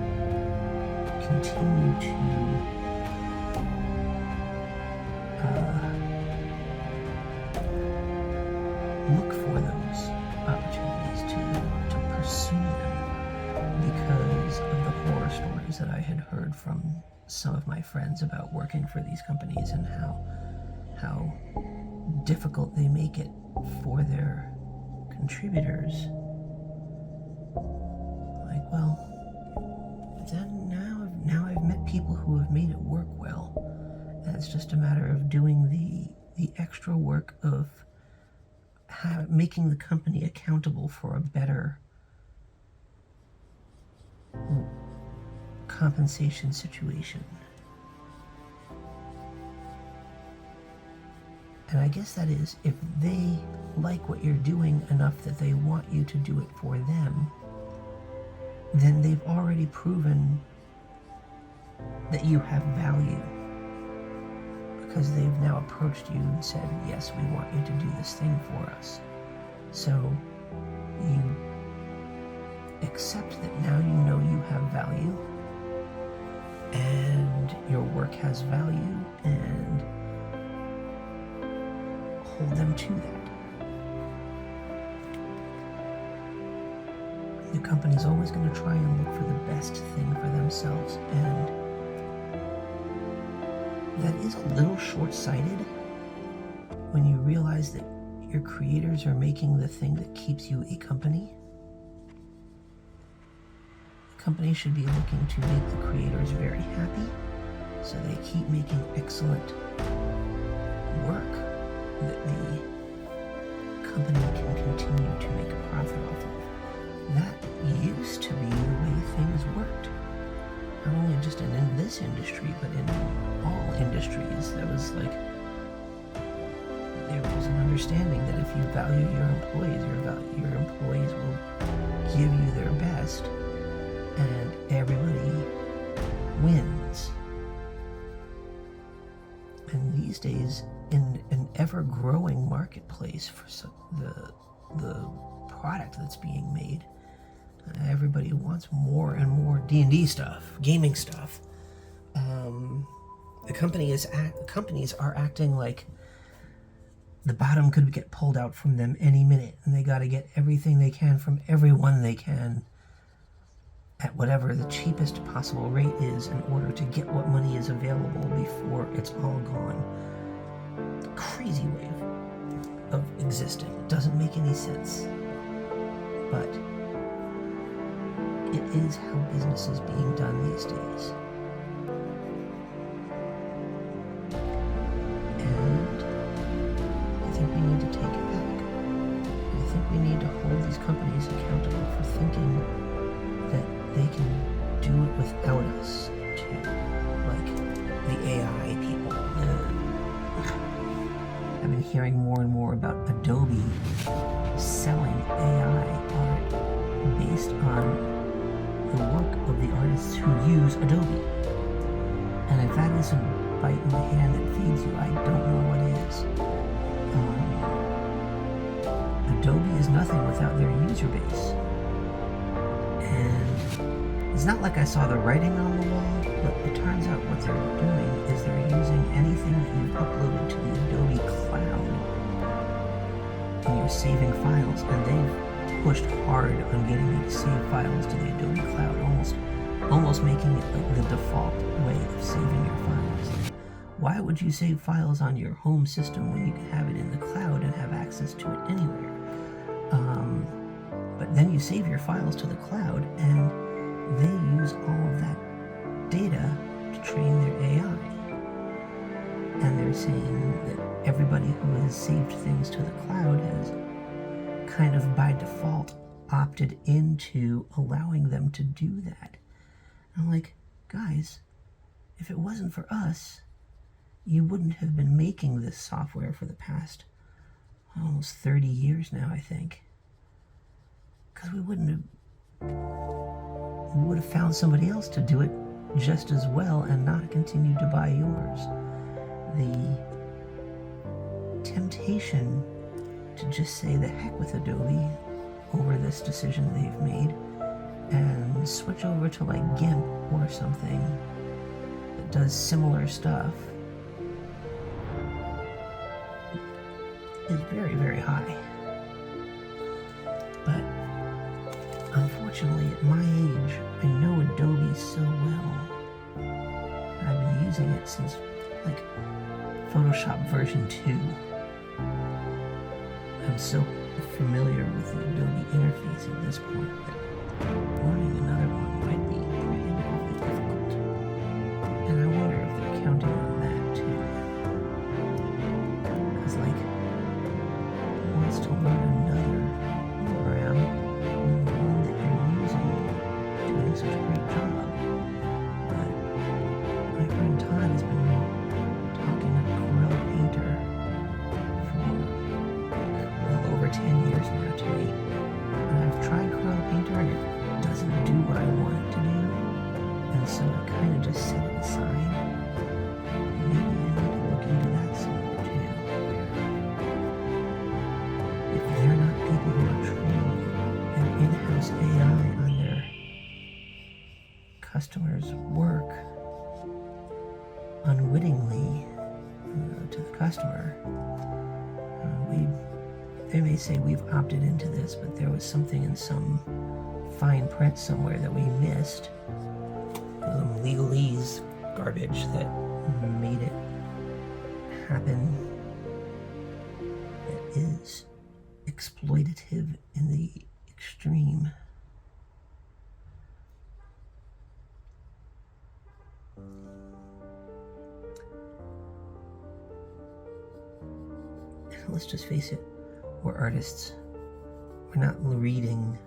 continue to look for those opportunities, to pursue them, because of the horror stories that I had heard from some of my friends about working for these companies, and how difficult they make it for their contributors. Like, well, then now I've met people who have made it work well, and it's just a matter of doing the extra work of making the company accountable for a better compensation situation. And I guess that is, if they like what you're doing enough that they want you to do it for them, then they've already proven that you have value, because they've now approached you and said, yes, we want you to do this thing for us. So you accept that now you know you have value, and your work has value, and hold them to that. The company's always going to try and look for the best thing for themselves, and that is a little short-sighted when you realize that your creators are making the thing that keeps you a company. The company should be looking to make the creators very happy, so they keep making excellent work that the company can continue to make a profit off of. That used to be the way things worked. Not only just in this industry, but in all industries. There was an understanding that if you value your employees, your employees will give you their best, and everybody wins. And these days, in an ever-growing marketplace for the product that's being made, everybody wants more and more D&D stuff, gaming stuff. The companies are acting like the bottom could get pulled out from them any minute, and they got to get everything they can from everyone they can at whatever the cheapest possible rate is in order to get what money is available before it's all gone. Crazy way of existing. It doesn't make any sense. But it is how business is being done these days. And I think we need to take it back. I think we need to hold these companies accountable for thinking that they can do it without us too. Like the AI people. I've been hearing more and more about Adobe selling AI art based on the work of the artists who use Adobe. And if that isn't a bite in the hand that feeds you, I don't know what is. Adobe is nothing without their user base. And it's not like I saw the writing on the wall, but it turns out what they're doing is they're using anything that you've uploaded to the Adobe cloud and you're saving files, and they've pushed hard on getting you to save files to the Adobe cloud, almost making it like the default way of saving your files. Like, why would you save files on your home system when you can have it in the cloud and have access to it anywhere? But then you save your files to the cloud, and they use all of that data to train their AI. And they're saying that everybody who has saved things to the cloud has kind of by default opted into allowing them to do that. And I'm like, guys, if it wasn't for us, you wouldn't have been making this software for the past almost 30 years now, I think. Because we would have found somebody else to do it just as well and not continued to buy yours. The temptation to just say the heck with Adobe over this decision they've made and switch over to like GIMP or something that does similar stuff is very, very high. But unfortunately, at my age, I know Adobe so well. I've been using it since like Photoshop version 2. I'm so familiar with the Adobe interface at this point that learning another one might be prohibitively difficult. And I wonder if they're counting on that too. Because like, who wants to learn another program when the one that you're using is doing such a great job? But my friend Todd has been talking of Corel Painter for well over 10 years now to me. And I've tried Corel Painter and it doesn't do what I want it to do. And so I kind of just set it aside. Maybe I need to look into that some more too. If they're not people who are training an in-house AI on their customers' work unwittingly to the customer, they may say we've opted into this, but there was something in some fine print somewhere that we missed, some legalese garbage that made it happen, that is exploitative in the extreme. Let's just face it, we're artists. We're not reading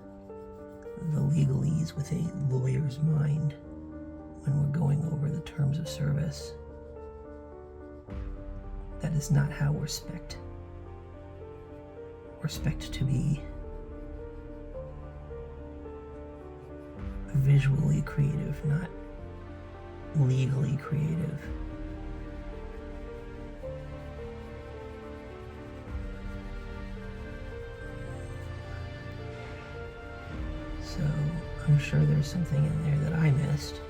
the legalese with a lawyer's mind when we're going over the terms of service. That is not how we're spec'd. We're spec'd to be visually creative, not legally creative. So I'm sure there's something in there that I missed.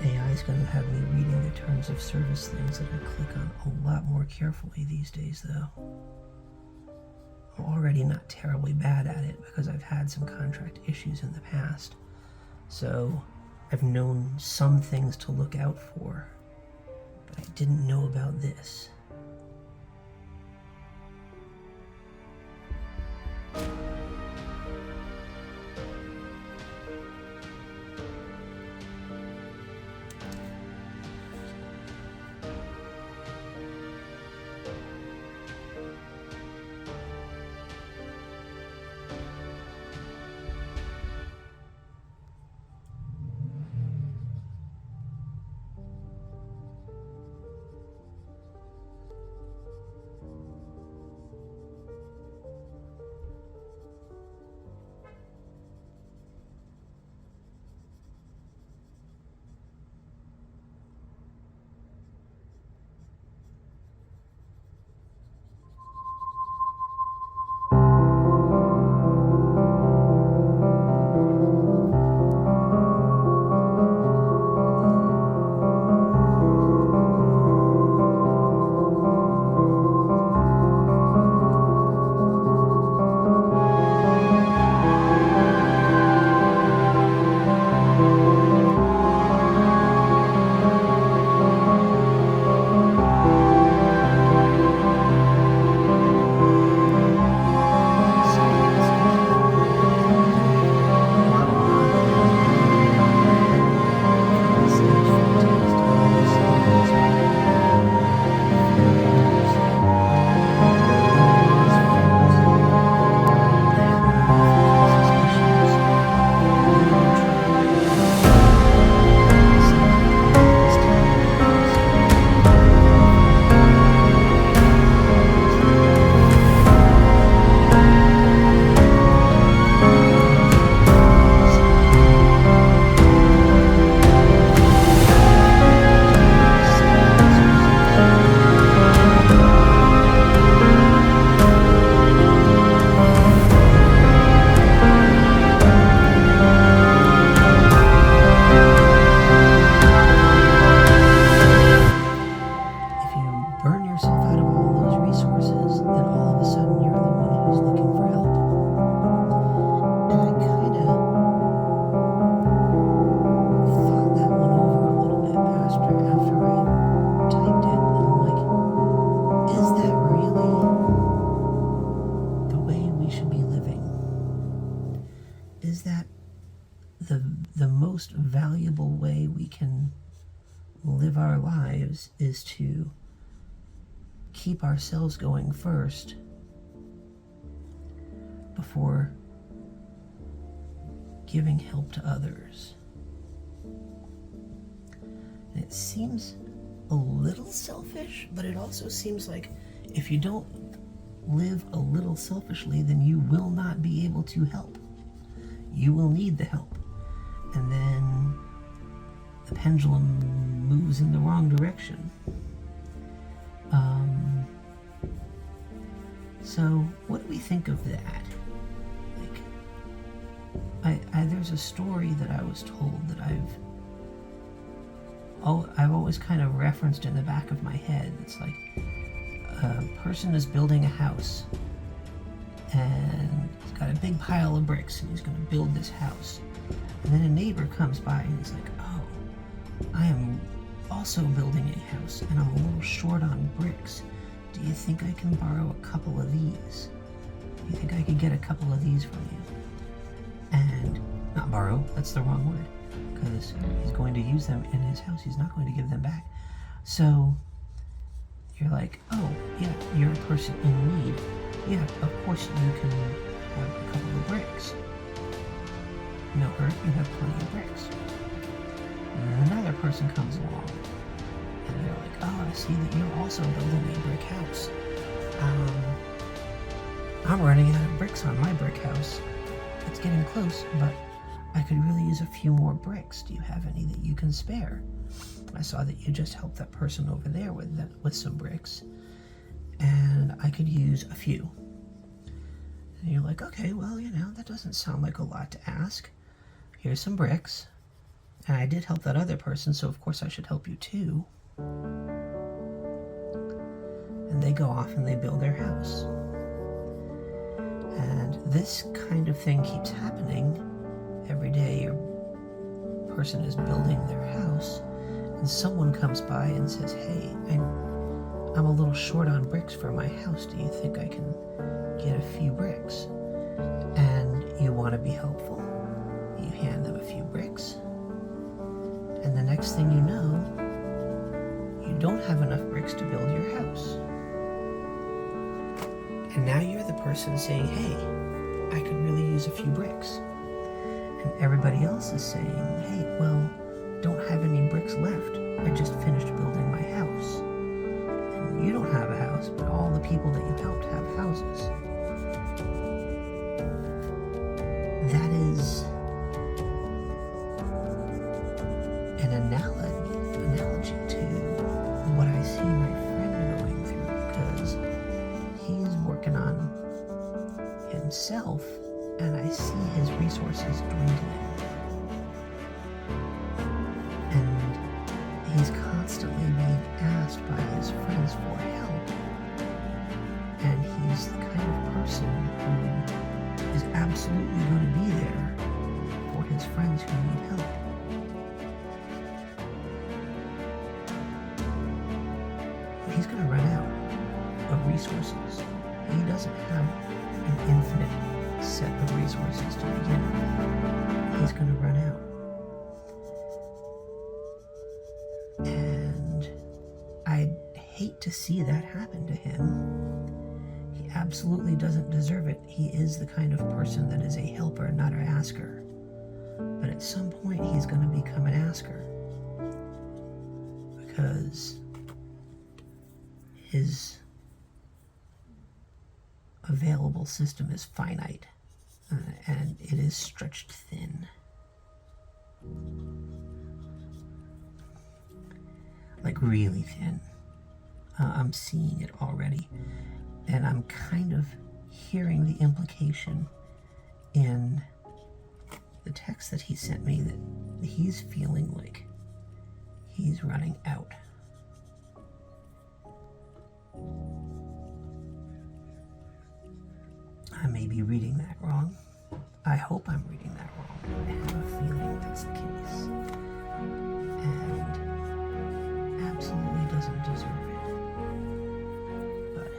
AI is going to have me reading the terms of service things that I click on a lot more carefully these days, though. I'm already not terribly bad at it because I've had some contract issues in the past. So I've known some things to look out for. but I didn't know about this. The most valuable way we can live our lives is to keep ourselves going first before giving help to others. And it seems a little selfish, but it also seems like if you don't live a little selfishly, then you will not be able to help. You will need the help. And then the pendulum moves in the wrong direction. So what do we think of that? Like, there's a story that I was told that I've always kind of referenced in the back of my head. It's like a person is building a house and he's got a big pile of bricks and he's going to build this house. And then a neighbor comes by and he's like, oh, I am also building a house and I'm a little short on bricks. Do you think I can borrow a couple of these? Do you think I could get a couple of these from you? And not borrow, that's the wrong word, because he's going to use them in his house. He's not going to give them back. So you're like, oh, yeah, you're a person in need. Yeah, of course you can have a couple of bricks. No hurt, you have plenty of bricks. And then another person comes along, and they're like, oh, I see that you're also building a brick house. I'm running out of bricks on my brick house. It's getting close, but I could really use a few more bricks. Do you have any that you can spare? I saw that you just helped that person over there with some bricks, and I could use a few. And you're like, okay, well, that doesn't sound like a lot to ask. Here's some bricks, and I did help that other person, so of course I should help you too. And they go off and they build their house. And this kind of thing keeps happening every day. Your person is building their house, and and someone comes by and says, hey, I'm a little short on bricks for my house. Do you think I can get a few bricks? And you want to be helpful. You hand them a few bricks. And the next thing you know, you don't have enough bricks to build your house. And now you're the person saying, hey, I could really use a few bricks. And everybody else is saying, hey, well, don't have any bricks left. I just finished building my house. And you don't have a house, but all the people that you helped have houses. That is an analogy to what I see my friend going through, because he's working on himself, and I see his resources dwindling. And he's constantly being asked by his friends for help. And he's the kind of person who is absolutely going to be there for his friends who need help. But he's going to run out of resources. He doesn't have an infinite set of resources to begin with. He's going to run out. And I hate to see that happen to him. He absolutely doesn't deserve it. He is the kind of person that is a helper, not an asker. But at some point, he's going to become an asker. Because his available system is finite, and it is stretched thin. Like really thin. I'm seeing it already, and I'm kind of hearing the implication in the text that he sent me that he's feeling like he's running out. I may be reading that wrong. I hope I'm reading that wrong. I have a feeling that's the case. And absolutely doesn't deserve it. But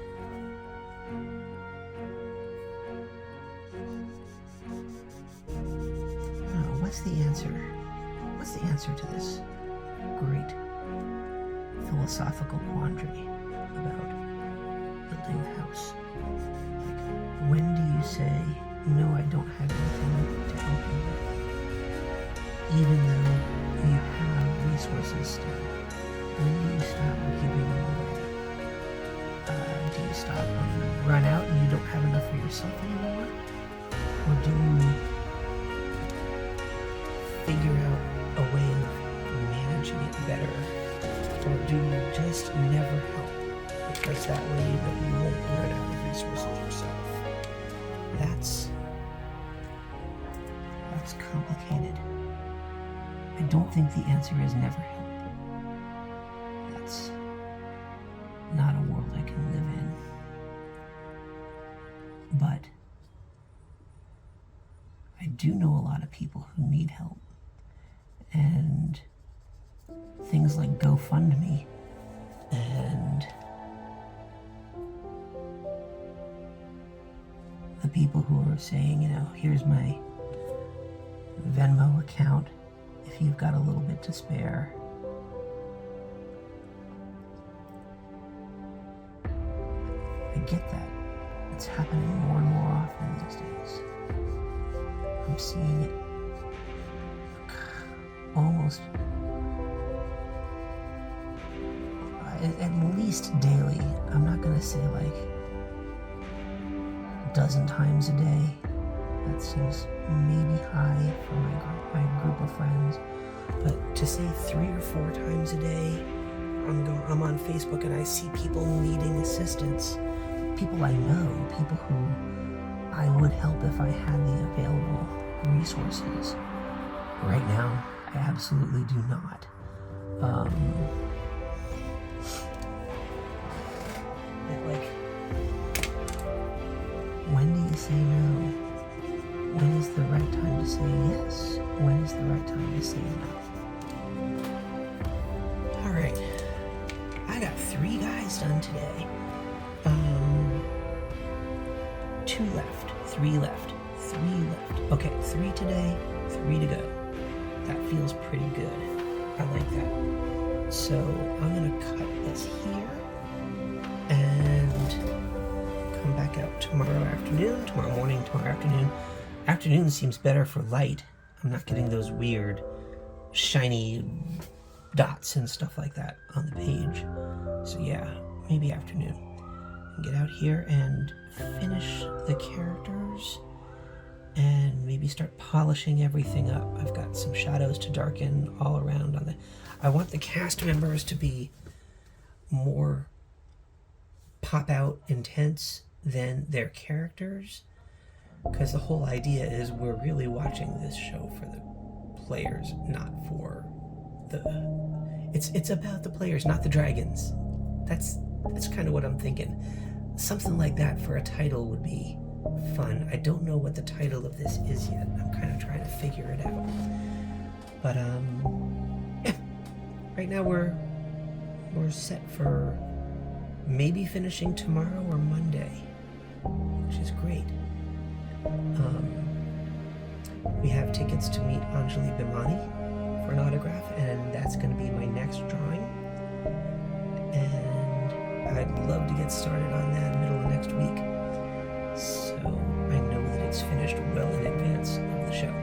what's the answer? What's the answer to this great philosophical quandary about building the house? When do you say, no, I don't have anything to help you with, even though you have resources still? When do you stop giving them away? Do you stop when you run out and you don't have enough for yourself anymore? Or do you figure out a way of managing it better? Or do you just never help? Because that way you won't run out of resources yourself. That's complicated. I don't think the answer is never help. That's not a world I can live in. But I do know a lot of people who need help. And things like GoFundMe and the people who are saying, here's my Venmo account if you've got a little bit to spare. I get that. It's happening more and more often these days. I'm seeing it almost at least daily. I'm not going to say like a dozen times a day. That seems maybe high for my group of friends. But to say 3 or 4 times a day, I'm on Facebook and I see people needing assistance. People I know, people who I would help if I had the available resources. Right now, I absolutely do not. When do you say no? When is the right time to say yes? When is the right time to say no? almost done today. 2 left, 3 left, 3 left. Okay, 3 today, 3 to go. That feels pretty good. I like that. So I'm gonna cut this here and come back out tomorrow afternoon, tomorrow morning, tomorrow afternoon. Afternoon seems better for light. I'm not getting those weird shiny dots and stuff like that on the page. So yeah, maybe afternoon. And get out here and finish the characters and maybe start polishing everything up. I've got some shadows to darken all around on the... I want the cast members to be more pop out intense than their characters, because the whole idea is we're really watching this show for the players, not for the... It's about the players, not the dragons. That's kind of what I'm thinking. Something like that for a title would be fun. I don't know what the title of this is yet. I'm kind of trying to figure it out. But yeah. Right now we're set for maybe finishing tomorrow or Monday, which is great. We have tickets to meet Anjali Bhimani for an autograph, and that's going to be my next drawing. And I'd love to get started on that middle of next week, so I know that it's finished well in advance of the show.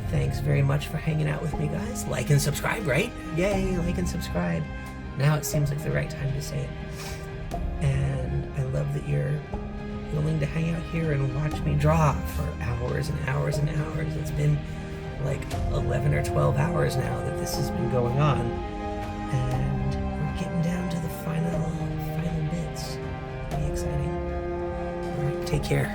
Thanks very much for hanging out with me, guys. Like and subscribe, right? Yay, like and subscribe. Now it seems like the right time to say it. And I love that you're willing to hang out here and watch me draw for hours and hours and hours. It's been like 11 or 12 hours now that this has been going on. And we're getting down to the final bits. Pretty exciting. All right, take care.